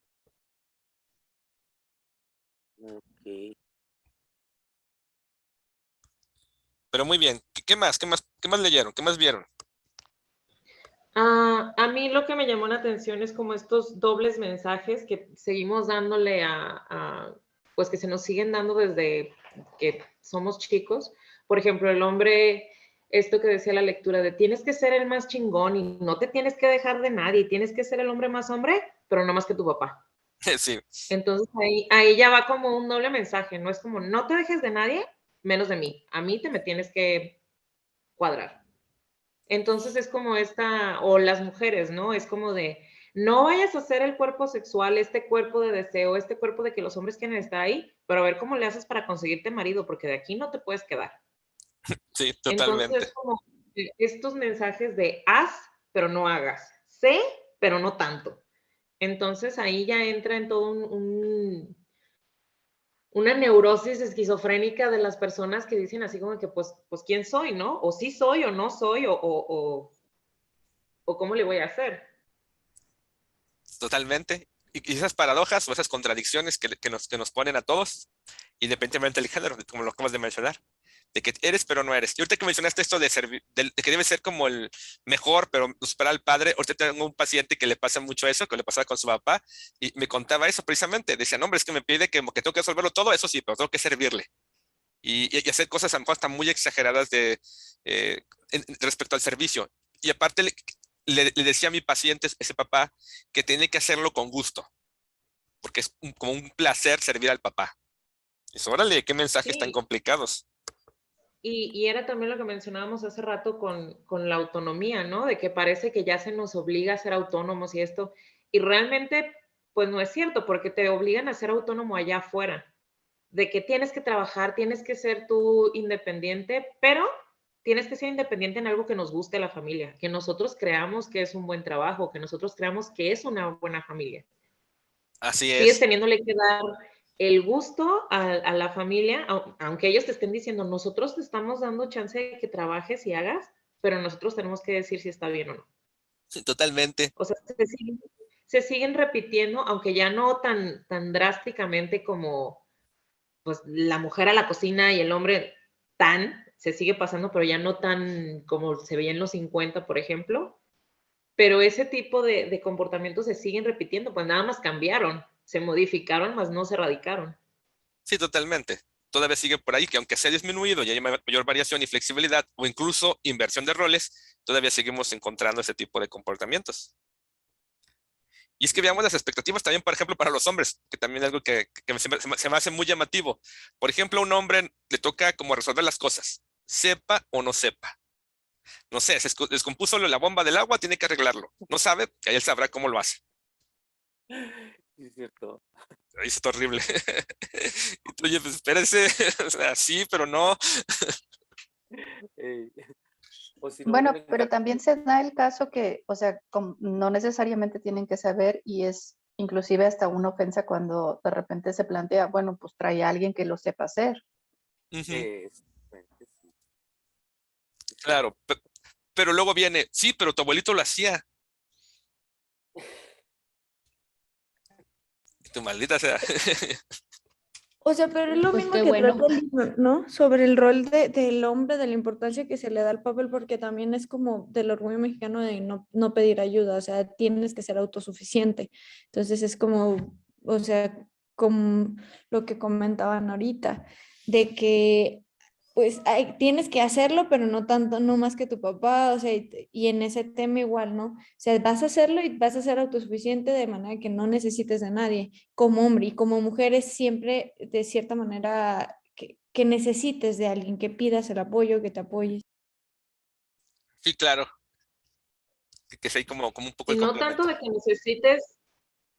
Ok. Pero muy bien, ¿qué más? ¿Qué más leyeron? ¿Qué más vieron? A mí lo que me llamó la atención es como estos dobles mensajes que seguimos dándole pues que se nos siguen dando desde que somos chicos. Por ejemplo, el hombre, esto que decía la lectura de tienes que ser el más chingón y no te tienes que dejar de nadie, tienes que ser el hombre más hombre, pero no más que tu papá. Sí, Entonces ahí ya va como un doble mensaje, no es como no te dejes de nadie, menos de mí. A mí te me tienes que cuadrar. Entonces es como o las mujeres, ¿no? Es como de, no vayas a hacer el cuerpo sexual, este cuerpo de deseo, este cuerpo de que los hombres quieren estar ahí, pero a ver cómo le haces para conseguirte marido, porque de aquí no te puedes quedar. sí, Entonces totalmente. es como estos mensajes de haz, pero no hagas, sé, pero no tanto. Entonces ahí ya entra en todo una neurosis esquizofrénica de las personas que dicen así como que, pues ¿quién soy, no? O sí soy o no soy, o ¿cómo le voy a hacer? Totalmente. Y esas paradojas o esas contradicciones que nos ponen a todos, independientemente del género, como lo acabas de mencionar, de que eres pero no eres. Y ahorita que mencionaste esto de que debe ser como el mejor, pero superar al padre, ahorita tengo un paciente que le pasa mucho eso, que le pasaba con su papá, y me contaba eso precisamente. Decía, no, hombre, es que me pide que tengo que resolverlo todo, eso sí, pero tengo que servirle. Y hacer cosas a lo mejor hasta muy exageradas respecto al servicio. Y aparte le decía a mi paciente, ese papá, que tiene que hacerlo con gusto, porque es como un placer servir al papá. Y eso, órale, qué mensajes tan Sí, complicados. y era también lo que mencionábamos hace rato con la autonomía, ¿no? De que parece que ya se nos obliga a ser autónomos y esto, y realmente, pues no es cierto, porque te obligan a ser autónomo allá afuera, de que tienes que trabajar, tienes que ser tú independiente, pero tienes que ser independiente en algo que nos guste a la familia, que nosotros creamos que es un buen trabajo, que nosotros creamos que es una buena familia. Así Sigues es, teniéndole que dar el gusto a la familia, aunque ellos te estén diciendo, nosotros te estamos dando chance de que trabajes y hagas, pero nosotros tenemos que decir si está bien o no. totalmente. O sea, se siguen repitiendo, aunque ya no tan drásticamente como pues la mujer a la cocina y el hombre se sigue pasando, pero ya no tan como se veía en los 50, por ejemplo. Pero ese tipo de comportamientos se siguen repitiendo, pues nada más cambiaron, se modificaron, más no se erradicaron. Sí, totalmente. Todavía sigue por ahí que aunque se ha disminuido y hay mayor variación y flexibilidad o incluso inversión de roles, todavía seguimos encontrando ese tipo de comportamientos. Y es que veamos las expectativas también, por ejemplo, para los hombres, que también es algo que se me hace muy llamativo. Por ejemplo, a un hombre le toca como resolver las cosas, sepa o no sepa. No sé, descompuso la bomba del agua, tiene que arreglarlo. No sabe, que él sabrá cómo lo hace. Sí, es cierto. Ahí es horrible. Y tú, oye, pues espérese, o sea, sí, pero no. Ey, o si no, Bueno, vienen pero también se da el caso que, o sea, no necesariamente tienen que saber y es inclusive hasta una ofensa cuando de repente se plantea, bueno, pues trae a alguien que lo sepa hacer. Ujú, Exactamente, sí, es claro, cierto. pero luego viene, sí, pero tu abuelito lo hacía. Y tu maldita sea. O sea, pero es lo Pues mismo qué que bueno. trata el libro, ¿no? Sobre el rol del hombre, de la importancia que se le da al papel, porque también es como del orgullo mexicano de no pedir ayuda, o sea, tienes que ser autosuficiente. Entonces es como, o sea, como lo que comentaban ahorita, de que pues tienes que hacerlo, pero no tanto, no más que tu papá, o sea, y en ese tema igual, ¿no? O sea, vas a hacerlo y vas a ser autosuficiente de manera que no necesites de nadie como hombre y como mujer es siempre de cierta manera que necesites de alguien, que pidas el apoyo, que te apoyes. Sí, claro, que sea ahí como un poco Y el no tanto complemento. de que necesites,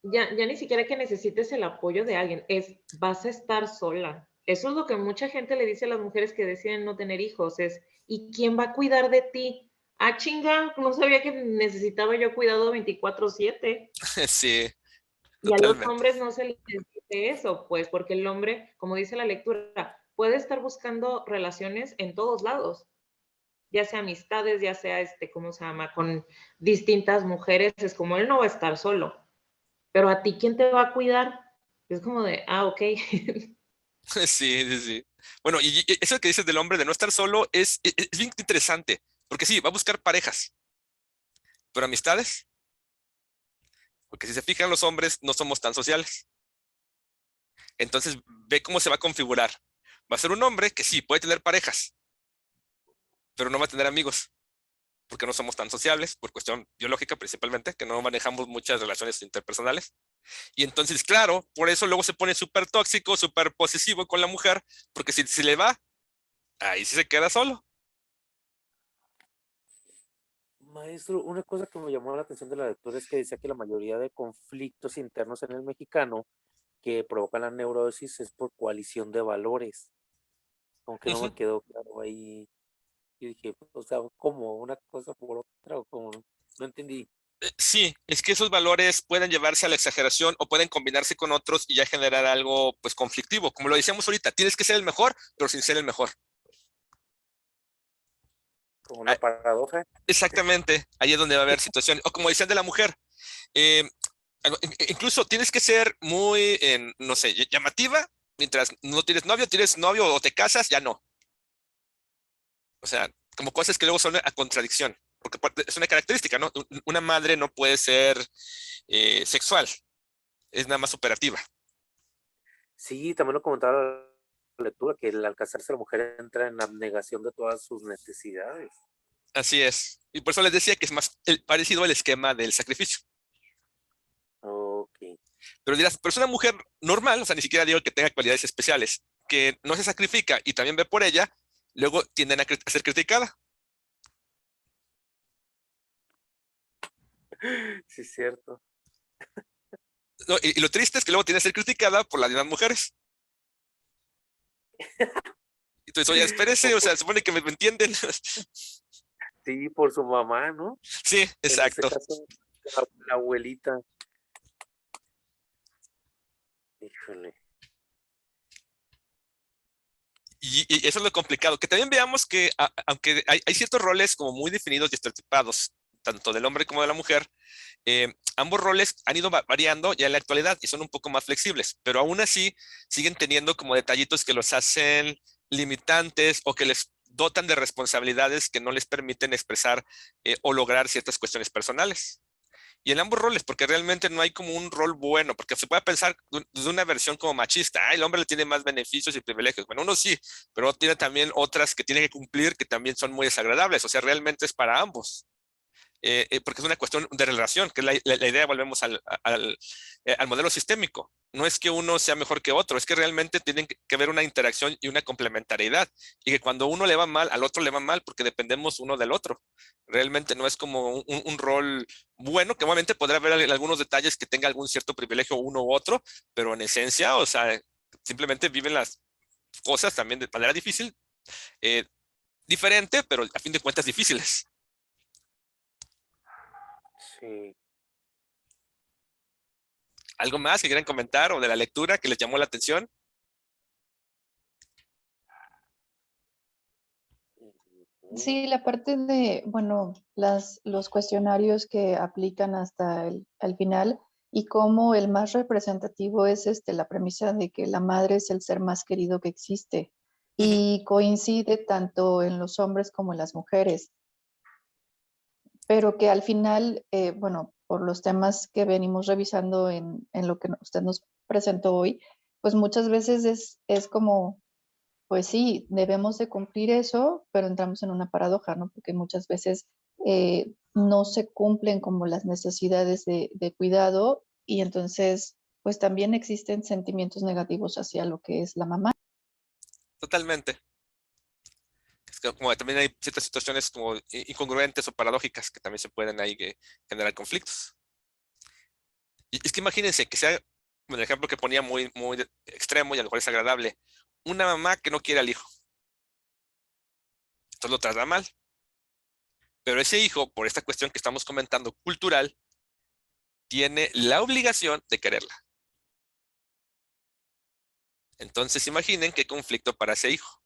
ya ni siquiera que necesites el apoyo de alguien, es vas a estar sola. Eso es lo que mucha gente le dice a las mujeres que deciden no tener hijos, es ¿y quién va a cuidar de ti? Ah, chinga, no sabía que necesitaba yo cuidado 24/7. Sí, Y a los totalmente. hombres no se les dice eso, pues porque el hombre, como dice la lectura, puede estar buscando relaciones en todos lados, ya sea amistades, ya sea, ¿cómo se llama? Con distintas mujeres, es como él no va a estar solo, pero a ti, ¿quién te va a cuidar? Es como de, ah, ok. Sí, sí, sí. Bueno, y eso que dices del hombre de no estar solo es bien interesante, porque sí, va a buscar parejas, pero amistades, porque si se fijan los hombres no somos tan sociales. Entonces ve cómo se va a configurar. Va a ser un hombre que sí, puede tener parejas, pero no va a tener amigos, porque no somos tan sociables, por cuestión biológica principalmente, que no manejamos muchas relaciones interpersonales. Y entonces, claro, por eso luego se pone súper tóxico, súper posesivo con la mujer, porque si le va, ahí sí se queda solo. Maestro, una cosa que me llamó la atención de la lectura es que decía que la mayoría de conflictos internos en el mexicano que provocan la neurosis es por coalición de valores, aunque no Ujú. me quedó claro ahí. Y dije, o sea, como una cosa por otra, o como, no entendí. Sí, es que esos valores pueden llevarse a la exageración o pueden combinarse con otros y ya generar algo pues conflictivo. Como lo decíamos ahorita, tienes que ser el mejor, pero sin ser el mejor. Como Ah, una paradoja. exactamente, ahí es donde va a haber situaciones. O como decían de la mujer, eh, incluso tienes que ser muy, no sé, llamativa, mientras no tienes novio o te casas, ya no. O sea, como cosas que luego son a contradicción, porque es una característica, ¿no? Una madre no puede ser sexual, es nada más operativa. Sí, también lo comentaba la lectura, que al casarse la mujer entra en abnegación de todas sus necesidades. Así es. Y por eso les decía que es más parecido al esquema del sacrificio. Ok. Pero dirás, pero es una mujer normal, o sea, ni siquiera digo que tenga cualidades especiales, que no se sacrifica y también ve por ella, luego tienden a ser criticada. Sí, es cierto. No, y lo triste es que luego tiene que ser criticada por las demás mujeres. Entonces, oye, espérese, O o por- sea, supone que me entienden. sí, por su mamá, ¿no? Sí, En este exacto. caso, la abuelita. Híjole. Y eso es lo complicado, que también veamos que aunque hay ciertos roles como muy definidos y estereotipados, tanto del hombre como de la mujer, ambos roles han ido variando ya en la actualidad y son un poco más flexibles, pero aún así siguen teniendo como detallitos que los hacen limitantes o que les dotan de responsabilidades que no les permiten expresar o lograr ciertas cuestiones personales. Y en ambos roles, porque realmente no hay como un rol bueno, porque se puede pensar de una versión como machista, el hombre le tiene más beneficios y privilegios. Bueno, uno sí, pero tiene también otras que tiene que cumplir que también son muy desagradables, o sea, realmente es para ambos. Porque es una cuestión de relación, que es la idea, volvemos al modelo sistémico. No es que uno sea mejor que otro, es que realmente tienen que haber una interacción y una complementariedad. Y que cuando uno le va mal, al otro le va mal porque dependemos uno del otro. Realmente no es como un rol bueno, que obviamente podrá haber algunos detalles que tenga algún cierto privilegio uno u otro, pero en esencia, o sea, simplemente viven las cosas también de manera difícil, eh, diferente, pero a fin de cuentas difíciles. Sí. ¿Algo más que quieran comentar o de la lectura que les llamó la atención? Sí, la parte de, bueno, los cuestionarios que aplican hasta al final y cómo el más representativo es la premisa de que la madre es el ser más querido que existe Ujú. y coincide tanto en los hombres como en las mujeres, pero que al final, bueno, por los temas que venimos revisando en lo que usted nos presentó hoy, pues muchas veces es como pues sí, debemos de cumplir eso, pero entramos en una paradoja, ¿no? Porque muchas veces no se cumplen como las necesidades de cuidado y entonces pues también existen sentimientos negativos hacia lo que es la mamá. Totalmente. Es que como también hay ciertas situaciones como incongruentes o paradójicas que también se pueden ahí generar conflictos. Y es que imagínense que sea, bueno, el ejemplo que ponía muy extremo y a lo mejor es agradable, una mamá que no quiere al hijo, entonces lo trata mal, pero ese hijo, por esta cuestión que estamos comentando cultural, tiene la obligación de quererla. Entonces imaginen qué conflicto para ese hijo.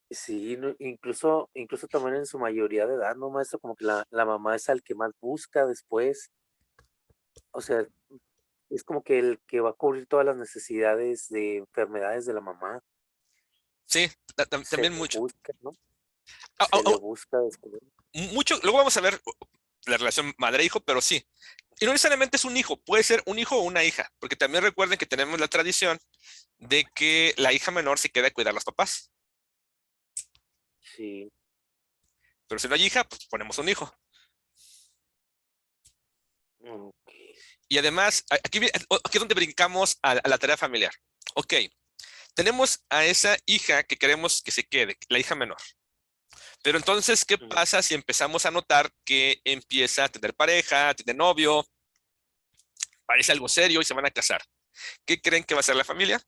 Sí, incluso también en su mayoría de edad, ¿no, maestro? Como que la mamá es al que más busca después. O sea, es como que el que va a cubrir todas las necesidades de enfermedades de la mamá. Sí, Se también le mucho. busca, ¿no? Ah, ah, Se le busca descubrir. mucho, luego vamos a ver la relación madre-hijo, pero sí. Y no necesariamente es un hijo, puede ser un hijo o una hija, porque también recuerden que tenemos la tradición de que la hija menor se queda a cuidar a los papás. Sí. Pero si no hay hija, pues ponemos un hijo. Ok. Y además, aquí es donde brincamos a la tarea familiar. Ok, tenemos a esa hija que queremos que se quede, la hija menor. Pero entonces, ¿qué Ujú. pasa si empezamos a notar que empieza a tener pareja, a tener novio, parece algo serio y se van a casar? ¿Qué creen que va a ser la familia?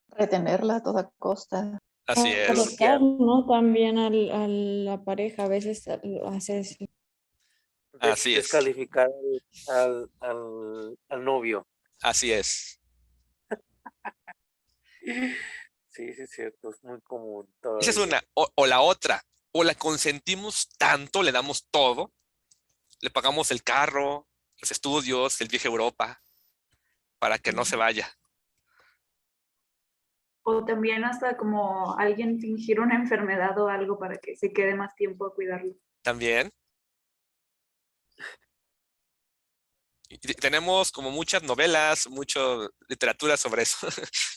Retenerla a toda costa. Así es, Cortar, ¿no? También a la pareja, a veces lo haces. así es, Descalificar al novio. así es. Sí, sí, es cierto, es muy común Esa es todavía. una. O la otra, o la consentimos tanto, le damos todo, le pagamos el carro, los estudios, el viaje a Europa, para que no se vaya. O también hasta como alguien fingir una enfermedad o algo para que se quede más tiempo a cuidarlo. También. Y tenemos como muchas novelas, mucha literatura sobre eso,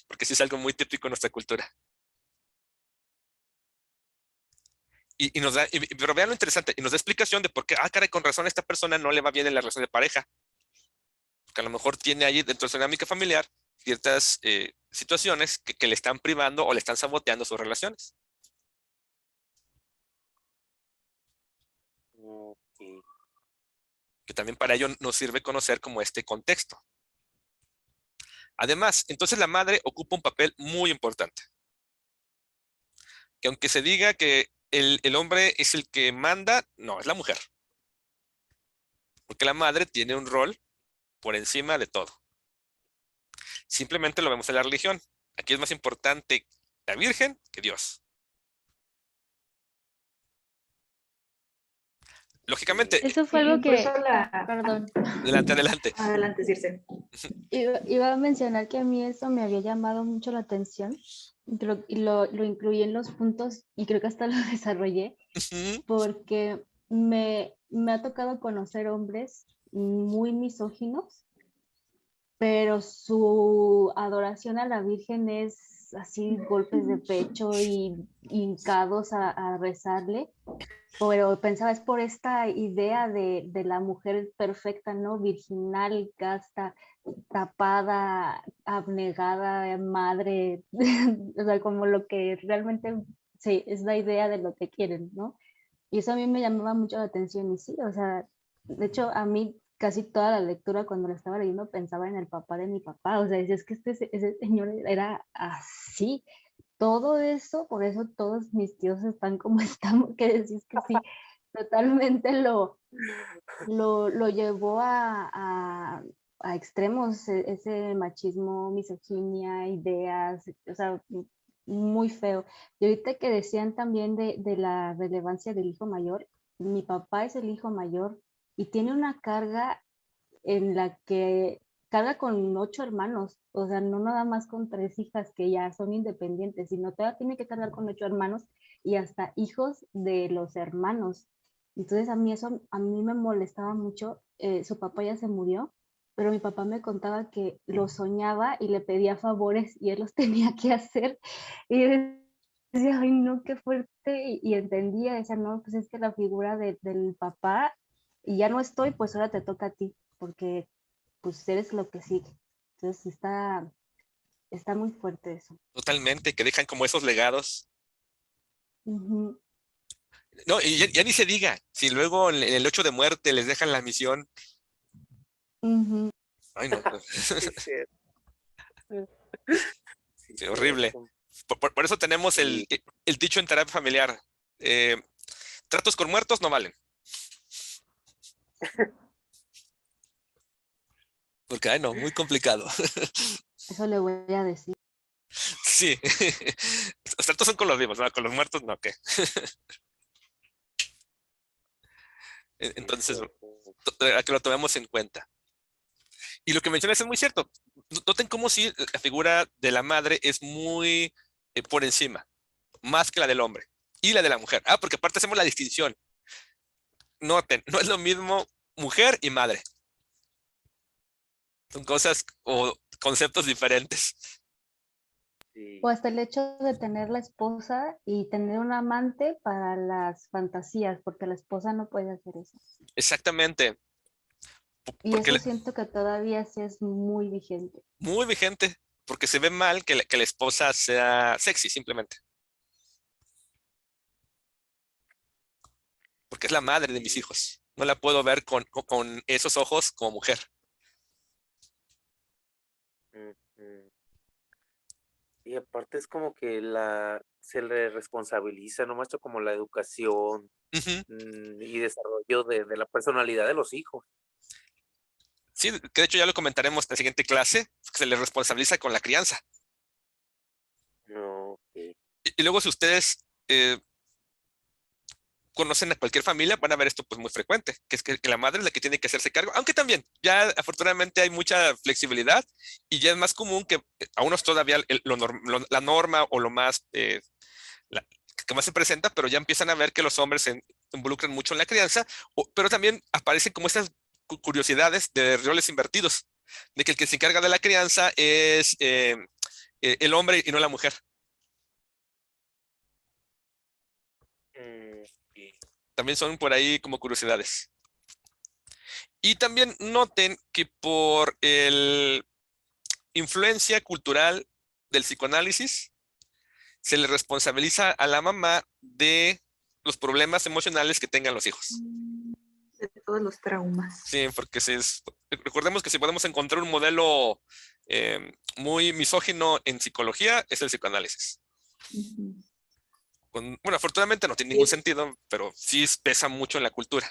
porque sí es algo muy típico en nuestra cultura. Y nos da, pero vean lo interesante, y nos da explicación de por qué, caray, con razón a esta persona no le va bien en la relación de pareja, porque a lo mejor tiene ahí dentro de su dinámica familiar ciertas situaciones que le están privando o le están saboteando sus relaciones. Ok. Que también para ello nos sirve conocer como este contexto. Además, entonces la madre ocupa un papel muy importante. Que aunque se diga que el hombre es el que manda, no, es la mujer. Porque la madre tiene un rol por encima de todo. Simplemente lo vemos en la religión. Aquí es más importante la Virgen que Dios. Lógicamente, Eso fue algo Incluso que, la... perdón, adelante. Adelante, Circe. iba a mencionar que a mí eso me había llamado mucho la atención y lo incluí en los puntos y creo que hasta lo desarrollé Ujú. porque me ha tocado conocer hombres muy misóginos, pero su adoración a la Virgen es así, golpes de pecho y hincados a rezarle. Pero pensaba, es por esta idea de la mujer perfecta, ¿no? Virginal, casta, tapada, abnegada, madre, o sea, como lo que realmente sí, es la idea de lo que quieren, ¿no? Y eso a mí me llamaba mucho la atención y sí, o sea, de hecho a mí casi toda la lectura cuando la estaba leyendo pensaba en el papá de mi papá, o sea, es que ese señor era así, todo eso, por eso todos mis tíos están como están, porque decís que sí, totalmente lo llevó a extremos, ese machismo, misoginia, ideas, o sea, muy feo. Y ahorita que decían también de la relevancia del hijo mayor, mi papá es el hijo mayor y tiene una carga en la que carga con 8 hermanos, o sea, no nada más con 3 hijas que ya son independientes, sino todavía tiene que cargar con 8 hermanos y hasta hijos de los hermanos. Entonces a mí eso, a mí me molestaba mucho. Su papá ya se murió, pero mi papá me contaba que lo soñaba y le pedía favores y él los tenía que hacer. Y yo decía, ay, no, qué fuerte. Y entendía, decía, no, pues es que la figura del papá, y ya no estoy, pues ahora te toca a ti, porque pues eres lo que sigue. Entonces sí está muy fuerte eso. Totalmente, que dejan como esos legados. Ujú, No, y ya ni se diga, si luego en el 8 de muerte les dejan la misión. ujú. Ay, no, Sí, cierto. Sí, sí, horrible. cierto. Por eso tenemos Sí. el dicho en terapia familiar. eh, tratos con muertos no valen. Porque, ay, no, muy complicado. Eso le voy a decir. Sí. Los tratos son con los vivos, ¿no? Con los muertos no, ¿qué? Sí, Entonces, cierto. a que lo tomemos en cuenta. Y lo que mencionas es muy cierto. Noten cómo si la figura de la madre es muy por encima, más que la del hombre y la de la mujer. Ah, porque aparte hacemos la distinción. Noten, no es lo mismo mujer y madre. Son cosas o conceptos diferentes. O Sí. hasta el hecho de tener la esposa y tener un amante para las fantasías, porque la esposa no puede hacer eso. Exactamente. Y Porque eso siento que todavía sí es muy vigente. muy vigente, porque se ve mal que la esposa sea sexy, simplemente. Porque es la madre de mis Sí. hijos. No la puedo ver con esos ojos como mujer. Ujú. Y aparte es como que se le responsabiliza, no maestro, como la educación Ujú. y desarrollo de la personalidad de los hijos. Sí, que de hecho ya lo comentaremos en la siguiente clase, que se les responsabiliza con la crianza. No, ok. Y luego si ustedes conocen a cualquier familia, van a ver esto pues muy frecuente, que es que la madre es la que tiene que hacerse cargo, aunque también ya afortunadamente hay mucha flexibilidad y ya es más común que a unos todavía la norma o lo más la- que más se presenta, pero ya empiezan a ver que los hombres se involucran mucho en la crianza, pero también aparecen como estas curiosidades de roles invertidos, de que el que se encarga de la crianza es el hombre y no la mujer. Sí. También son por ahí como curiosidades. Y también noten que por el influencia cultural del psicoanálisis, se le responsabiliza a la mamá de los problemas emocionales que tengan los hijos. De todos los traumas. Sí, porque recordemos que si podemos encontrar un modelo muy misógino en psicología, es el psicoanálisis. Ujú. Bueno, afortunadamente no tiene ningún sentido, pero sí pesa mucho en la cultura.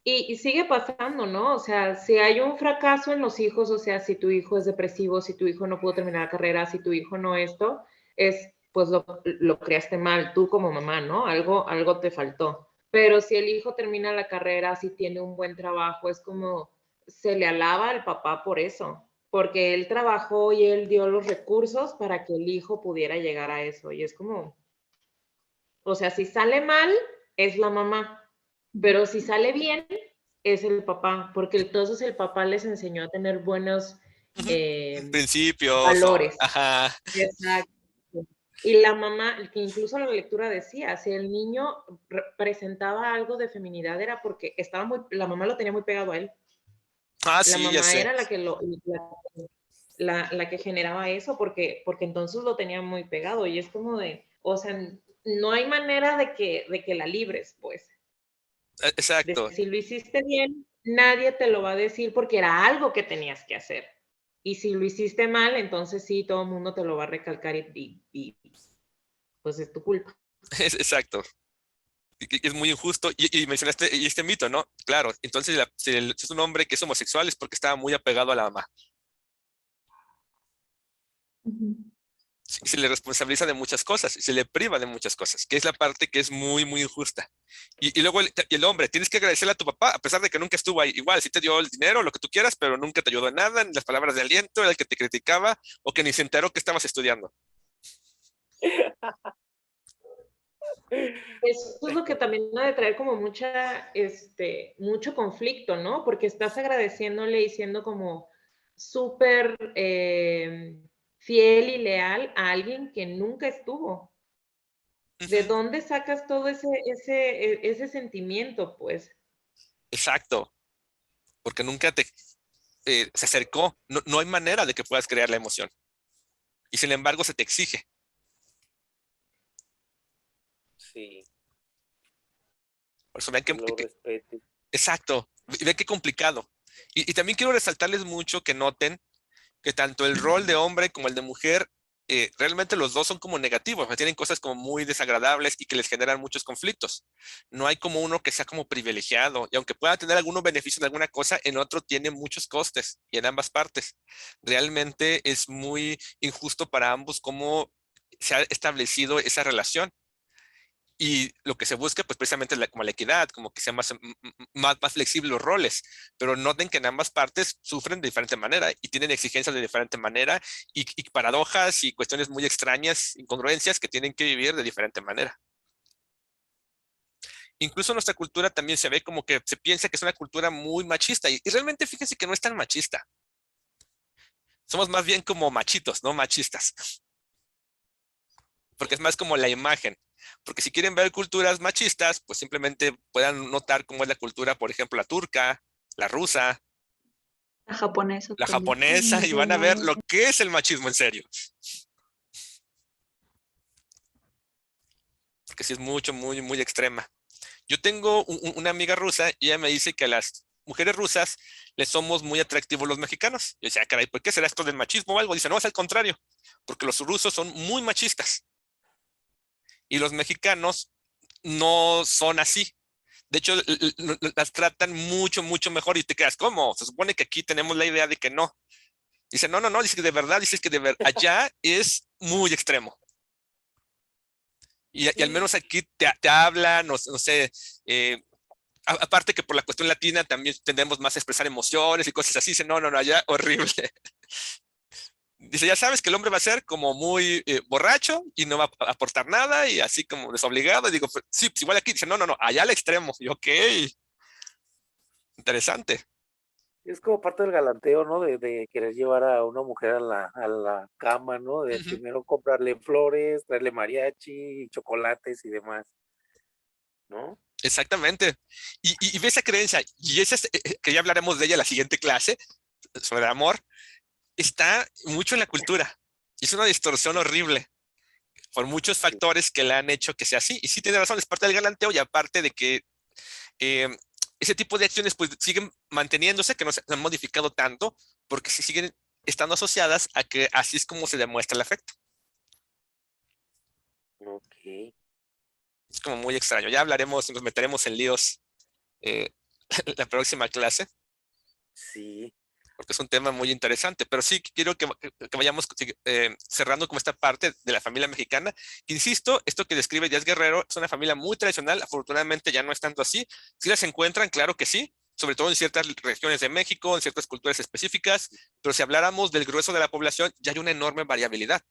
Y sigue pasando, ¿no? O sea, si hay un fracaso en los hijos, o sea, si tu hijo es depresivo, si tu hijo no pudo terminar la carrera, si tu hijo no esto, es pues lo creaste mal tú como mamá, ¿no? Algo te faltó. Pero si el hijo termina la carrera, si tiene un buen trabajo, es como se le alaba al papá por eso, porque él trabajó y él dio los recursos para que el hijo pudiera llegar a eso. Y es como, o sea, si sale mal, es la mamá. Pero si sale bien, es el papá, porque entonces el papá les enseñó a tener buenos Principios, valores. ajá. Exacto. Y la mamá, que incluso la lectura decía, si el niño presentaba algo de feminidad era porque la mamá lo tenía muy pegado a él. Ah, La sí, ya mamá sé. era la que la que generaba eso, porque entonces lo tenía muy pegado. Y es como o sea, no hay manera de que la libres, pues. Exacto. Si lo hiciste bien, nadie te lo va a decir porque era algo que tenías que hacer. Y si lo hiciste mal, entonces sí, todo el mundo te lo va a recalcar y pues es tu culpa. Exacto. Es muy injusto. Y mencionaste este mito, ¿no? Claro, entonces si es un hombre que es homosexual es porque estaba muy apegado a la mamá. Se le responsabiliza de muchas cosas y se le priva de muchas cosas, que es la parte que es muy, muy injusta. Y luego el hombre, tienes que agradecerle a tu papá, a pesar de que nunca estuvo ahí. Igual, sí te dio el dinero, lo que tú quieras, pero nunca te ayudó en nada, ni las palabras de aliento, era el que te criticaba o que ni se enteró que estabas estudiando. Eso es lo que también ha de traer como mucho conflicto, ¿no? Porque estás agradeciéndole y siendo como súper fiel y leal a alguien que nunca estuvo. ¿De dónde sacas todo ese sentimiento, pues? Exacto, porque nunca se acercó. No, no hay manera de que puedas crear la emoción. Y sin embargo se te exige. Sí, Por eso vean que lo que respete. exacto, vean qué complicado. Y también quiero resaltarles mucho que noten que tanto el rol de hombre como el de mujer, realmente los dos son como negativos, o sea, tienen cosas como muy desagradables y que les generan muchos conflictos. No hay como uno que sea como privilegiado, y aunque pueda tener algunos beneficios en alguna cosa, en otro tiene muchos costes, y en ambas partes. Realmente es muy injusto para ambos cómo se ha establecido esa relación. Y lo que se busca, pues precisamente es como la equidad, como que sean más flexibles los roles, pero noten que en ambas partes sufren de diferente manera y tienen exigencias de diferente manera y paradojas y cuestiones muy extrañas, incongruencias que tienen que vivir de diferente manera. Incluso nuestra cultura también se ve como que se piensa que es una cultura muy machista y realmente fíjense que no es tan machista. Somos más bien como machitos, no machistas, porque es más como la imagen. Porque si quieren ver culturas machistas, pues simplemente puedan notar cómo es la cultura, por ejemplo, la turca, la rusa, La japonesa la también. japonesa, y van a ver lo que es el machismo en serio. Porque sí es mucho, muy, muy extrema. Yo tengo una amiga rusa y ella me dice que a las mujeres rusas les somos muy atractivos los mexicanos. Yo decía, caray, ¿por qué será esto del machismo o algo? Dice, no, es al contrario, porque los rusos son muy machistas y los mexicanos no son así. De hecho, las tratan mucho, mucho mejor y te quedas, ¿cómo? Se supone que aquí tenemos la idea de que no. Dice, no, no, no, dice que de verdad, dice que allá es muy extremo. Y al menos aquí te hablan, no sé, aparte que por la cuestión latina también tendemos más a expresar emociones y cosas así. Dice, no, no, no, allá horrible. Dice, ya sabes que el hombre va a ser como muy borracho y no va a aportar nada y así como desobligado. Y digo, pues, sí, pues igual aquí. Dice, no, no, no, allá al extremo. Y ok, interesante. Es como parte del galanteo, ¿no? De querer llevar a una mujer a la cama, ¿no? De primero comprarle flores, traerle mariachi, chocolates y demás, ¿no? Exactamente. Y ve esa creencia, y esa que ya hablaremos de ella en la siguiente clase, sobre amor, está mucho en la cultura. Y es una distorsión horrible por muchos factores que le han hecho que sea así. Y sí tiene razón, es parte del galanteo y aparte de que eh, ese tipo de acciones pues siguen manteniéndose, que no se han modificado tanto, porque se siguen estando asociadas a que así es como se demuestra el afecto. Ok, Es como muy extraño. Ya hablaremos, nos meteremos en líos eh, la próxima clase, sí, porque es un tema muy interesante, pero sí quiero que vayamos cerrando como esta parte de la familia mexicana, que insisto, esto que describe Díaz Guerrero es una familia muy tradicional, afortunadamente ya no es tanto así, si las encuentran, claro que sí, sobre todo en ciertas regiones de México, en ciertas culturas específicas, pero si habláramos del grueso de la población, ya hay una enorme variabilidad.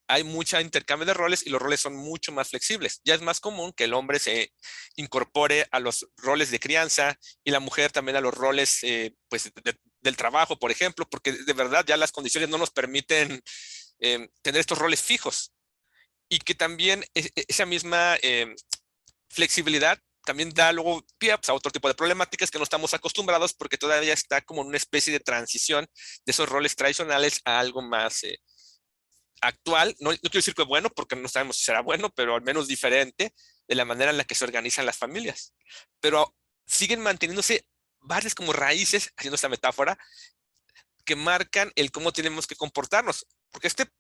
hay mucho intercambio de roles y los roles son mucho más flexibles. Ya es más común que el hombre se incorpore a los roles de crianza y la mujer también a los roles pues, del trabajo, por ejemplo, porque de verdad ya las condiciones no nos permiten tener estos roles fijos. Y que también esa misma flexibilidad también da luego pie a otro tipo de problemáticas que no estamos acostumbrados porque todavía está como en una especie de transición de esos roles tradicionales a algo más actual. No quiero decir que bueno, porque no sabemos si será bueno, pero al menos diferente de la manera en la que se organizan las familias. Pero siguen manteniéndose varias como raíces, haciendo esta metáfora, que marcan el cómo tenemos que comportarnos. Porque este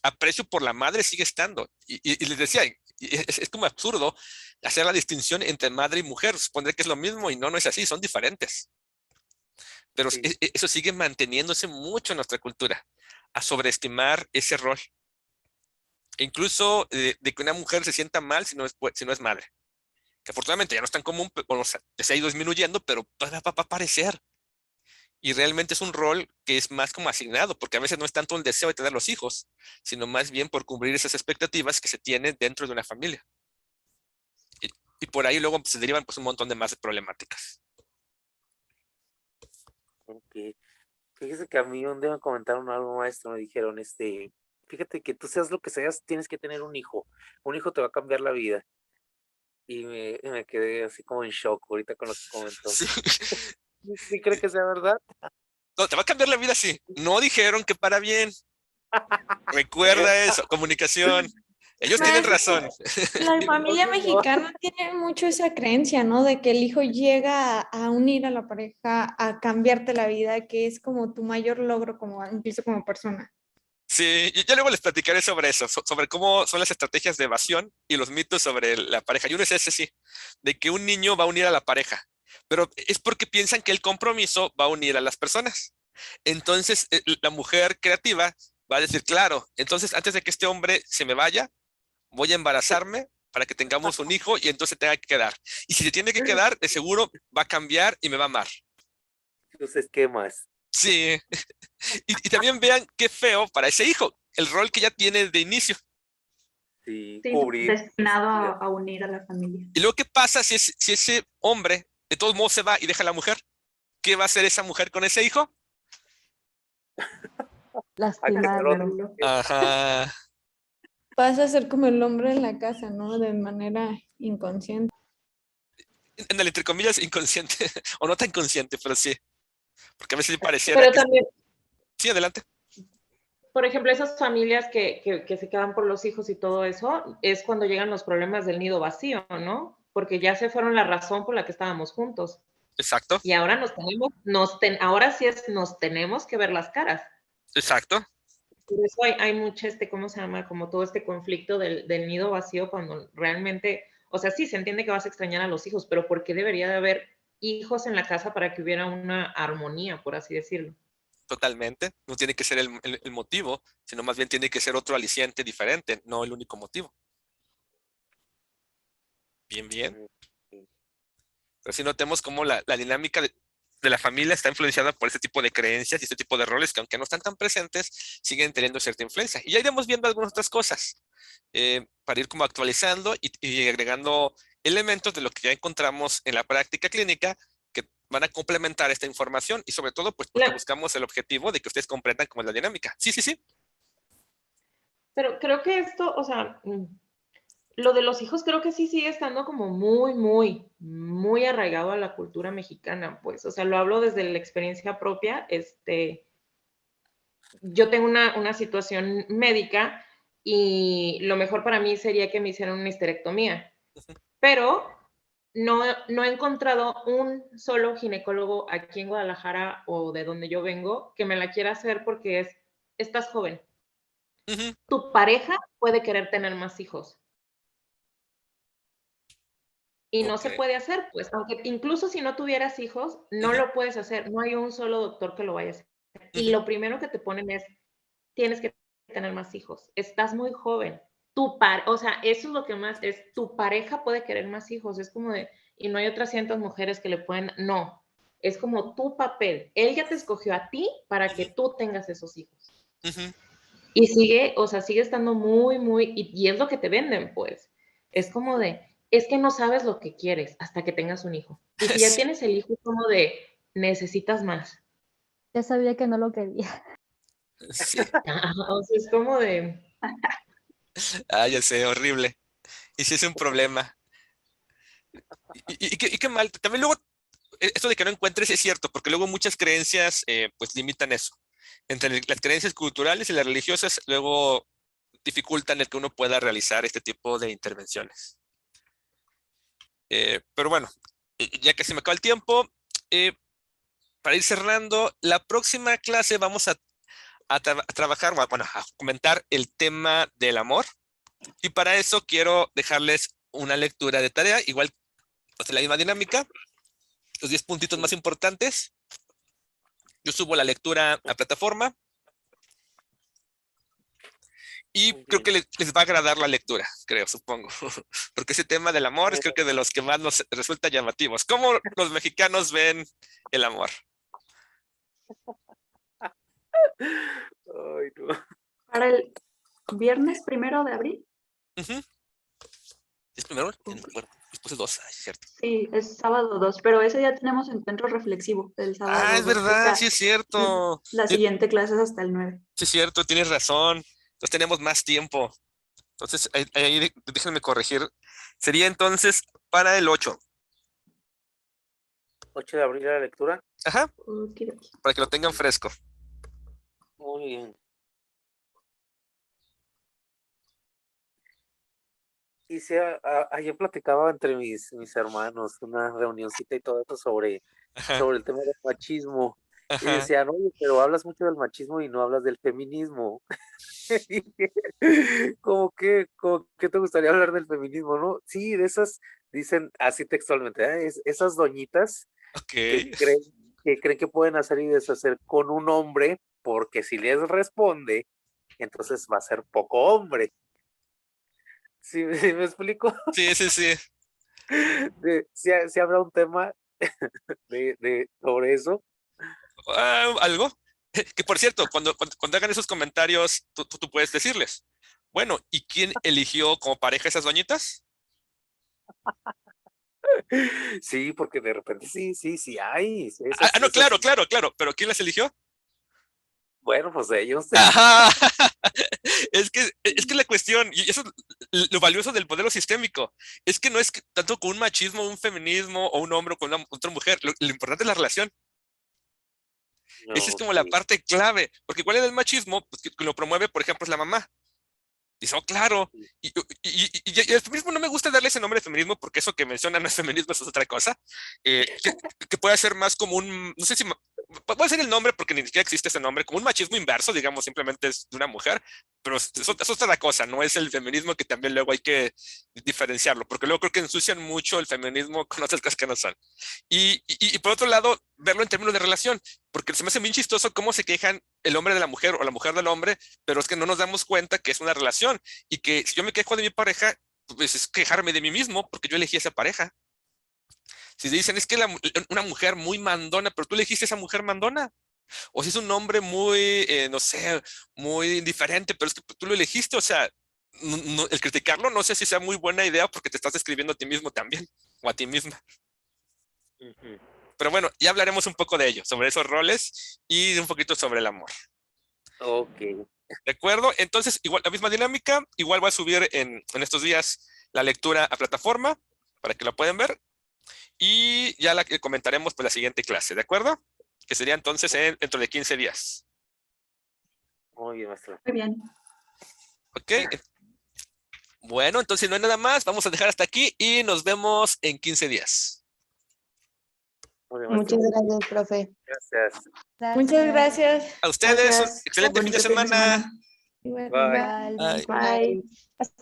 aprecio por la madre sigue estando. Y les decía, es como absurdo hacer la distinción entre madre y mujer, suponer que es lo mismo y no es así, son diferentes. Pero Sí. eso sigue manteniéndose mucho en nuestra cultura, a sobreestimar ese rol. E incluso de que una mujer se sienta mal si no es madre. Que afortunadamente ya no es tan común, se ha ido disminuyendo, pero va a aparecer. Y realmente es un rol que es más como asignado, porque a veces no es tanto el deseo de tener los hijos, sino más bien por cumplir esas expectativas que se tienen dentro de una familia. Y por ahí luego se derivan pues un montón de más problemáticas. Ok. Fíjese que a mí un día me comentaron algo, maestro, me dijeron, fíjate que tú seas lo que seas, tienes que tener un hijo. Un hijo te va a cambiar la vida. Y me quedé así como en shock ahorita con lo que comentó. Sí. ¿Sí cree que sea verdad? No, te va a cambiar la vida, sí. No dijeron que para bien. Recuerda eso, comunicación. Ellos tienen Maestro, razón. la familia Entonces, no. mexicana tiene mucho esa creencia, ¿no? De que el hijo llega a unir a la pareja, a cambiarte la vida, que es como tu mayor logro, como incluso como persona. Sí, y ya luego les platicaré sobre eso, sobre cómo son las estrategias de evasión y los mitos sobre la pareja. Y uno es ese, sí, de que un niño va a unir a la pareja, pero es porque piensan que el compromiso va a unir a las personas. Entonces, la mujer creativa va a decir, claro, entonces antes de que este hombre se me vaya, voy a embarazarme para que tengamos un hijo y entonces tenga que quedar. Y si se tiene que quedar, de seguro va a cambiar y me va a amar. Sus esquemas. Sí, y también vean qué feo para ese hijo, el rol que ya tiene de inicio. Sí, Sí, cubrir. destinado a unir a la familia. Y luego, ¿qué pasa si ese hombre de todos modos se va y deja a la mujer? ¿Qué va a hacer esa mujer con ese hijo? A crear otro. Lastimarlo. Ajá. Pasa a ser como el hombre en la casa, ¿no? De manera inconsciente. En el entre comillas inconsciente, o no tan consciente, pero sí. Porque a veces sí pareciera Pero que... también, Sí, adelante. por ejemplo, esas familias que se quedan por los hijos y todo eso, es cuando llegan los problemas del nido vacío, ¿no? Porque ya se fueron la razón por la que estábamos juntos. Exacto, Y ahora ahora sí nos tenemos que ver las caras. exacto. Por eso hay mucho ¿cómo se llama? Como todo este conflicto del nido vacío cuando realmente, o sea, sí, se entiende que vas a extrañar a los hijos, pero ¿por qué debería de haber hijos en la casa para que hubiera una armonía, por así decirlo? Totalmente. No tiene que ser el motivo, sino más bien tiene que ser otro aliciente diferente, no el único motivo. Bien, bien. Pero sí notemos cómo la dinámica de la familia está influenciada por este tipo de creencias y este tipo de roles que aunque no están tan presentes, siguen teniendo cierta influencia. Y ya iremos viendo algunas otras cosas para ir como actualizando y agregando elementos de lo que ya encontramos en la práctica clínica que van a complementar esta información y sobre todo pues porque buscamos el objetivo de que ustedes comprendan cómo es la dinámica. Sí, sí, sí. Pero creo que esto, o sea, lo de los hijos creo que sí sigue estando como muy, muy, muy arraigado a la cultura mexicana, pues, o sea, lo hablo desde la experiencia propia, yo tengo una situación médica y lo mejor para mí sería que me hicieran una histerectomía, pero no he encontrado un solo ginecólogo aquí en Guadalajara o de donde yo vengo que me la quiera hacer porque estás joven. Ujú. Tu pareja puede querer tener más hijos. Y no se Ok. puede hacer, pues, aunque incluso si no tuvieras hijos, no Ujú, lo puedes hacer. No hay un solo doctor que lo vaya a hacer. Y ujú. lo primero que te ponen es, tienes que tener más hijos. Estás muy joven. O sea, eso es lo que más es, tu pareja puede querer más hijos. Es como de, y no hay otras cientos mujeres que le pueden, no. Es como tu papel. Él ya te escogió a ti para que tú tengas esos hijos. Ujú. Y sigue, o sea, sigue estando muy, y es lo que te venden, pues. Es como de, es que no sabes lo que quieres hasta que tengas un hijo. Y si ya Sí, tienes el hijo, es como de, necesitas más. Ya sabía que no lo quería. sí. O sea, es como de, Ah, ya sé, horrible. Y sí es un problema. Y qué mal. También luego, esto de que no encuentres es cierto, porque luego muchas creencias pues limitan eso. Entre las creencias culturales y las religiosas, luego dificultan el que uno pueda realizar este tipo de intervenciones. Pero bueno, ya que se me acaba el tiempo, eh, para ir cerrando, la próxima clase vamos a trabajar, bueno, a comentar el tema del amor. Y para eso quiero dejarles una lectura de tarea, igual, o sea, la misma dinámica, los 10 puntitos más importantes. Yo subo la lectura a plataforma y Muy creo bien. que les va a agradar la lectura, creo, supongo. Porque ese tema del amor es creo que de los que más nos resulta llamativos. ¿Cómo los mexicanos ven el amor? Ay, no. Para el viernes 1 de abril, Ujú. ¿Es primero? Bueno, puse 2, ay, cierto. sí, es sábado 2, pero ese día tenemos encuentro reflexivo, el Ah, sábado es 2 verdad, sí es cierto. la siguiente clase es hasta el 9. Sí es cierto, tienes razón. Entonces tenemos más tiempo. Entonces, ahí déjenme corregir. Sería entonces para el 8. 8 de abril la lectura. Ajá, Okidoki. para que lo tengan fresco. Muy bien. Y ayer platicaba entre mis hermanos, una reunioncita y todo eso Ajá, sobre el tema del machismo. Y ajá. decían, oye, pero hablas mucho del machismo y no hablas del feminismo. Y dije, ¿cómo que te gustaría hablar del feminismo, no? Sí, de esas, dicen así textualmente, esas doñitas Ok. que creen que pueden hacer y deshacer con un hombre, porque si les responde, entonces va a ser poco hombre. ¿Sí me explico? Sí, sí, sí. Si habrá un tema sobre eso. Ah, ¿algo? Que por cierto, cuando hagan esos comentarios, tú puedes decirles, bueno, ¿y quién eligió como pareja esas doñitas? Sí, porque de repente sí hay. Sí, No, claro, claro, claro, pero ¿quién las eligió? Bueno, pues ellos. Ajá. Es que la cuestión, y eso es lo valioso del modelo sistémico, es que no es tanto con un machismo, un feminismo o un hombre con otra mujer, lo importante es la relación. Esa es No, como la sí. parte clave, porque ¿cuál es el machismo? Pues que lo promueve, por ejemplo, es la mamá. Dice, oh, claro. Y el feminismo no me gusta darle ese nombre de feminismo porque eso que menciona no es feminismo, eso es otra cosa. Que puede ser más como un, no sé si, puede ser el nombre porque ni siquiera existe ese nombre, como un machismo inverso, digamos, simplemente es de una mujer, pero eso es otra cosa, no es el feminismo que también luego hay que diferenciarlo, porque luego creo que ensucian mucho el feminismo con otras cosas que no son. Y por otro lado, verlo en términos de relación, porque se me hace bien chistoso cómo se quejan el hombre de la mujer o la mujer del hombre, pero es que no nos damos cuenta que es una relación y que si yo me quejo de mi pareja, pues es quejarme de mí mismo porque yo elegí esa pareja. Si dicen es que una mujer muy mandona, pero tú elegiste esa mujer mandona. O si es un hombre muy, no sé, muy indiferente, pero es que tú lo elegiste. O sea, el criticarlo no sé si sea muy buena idea porque te estás describiendo a ti mismo también o a ti misma. Ujú. Pero bueno, ya hablaremos un poco de ello, sobre esos roles y un poquito sobre el amor. Ok, ¿De acuerdo? Entonces, igual la misma dinámica, igual voy a subir en estos días la lectura a plataforma para que la puedan ver y ya la que comentaremos pues la siguiente clase, ¿de acuerdo? Que sería entonces dentro de 15 días. muy bien, maestra. Muy bien. ¿Ok? Bueno, entonces no hay nada más, vamos a dejar hasta aquí y nos vemos en 15 días. Muy bien, maestra. Muchas gracias, profe. Gracias. Muchas gracias. A ustedes, un Gracias. excelente fin de Bonito fin de semana. semana. Igual. Bye. Igualmente. Bye. Hasta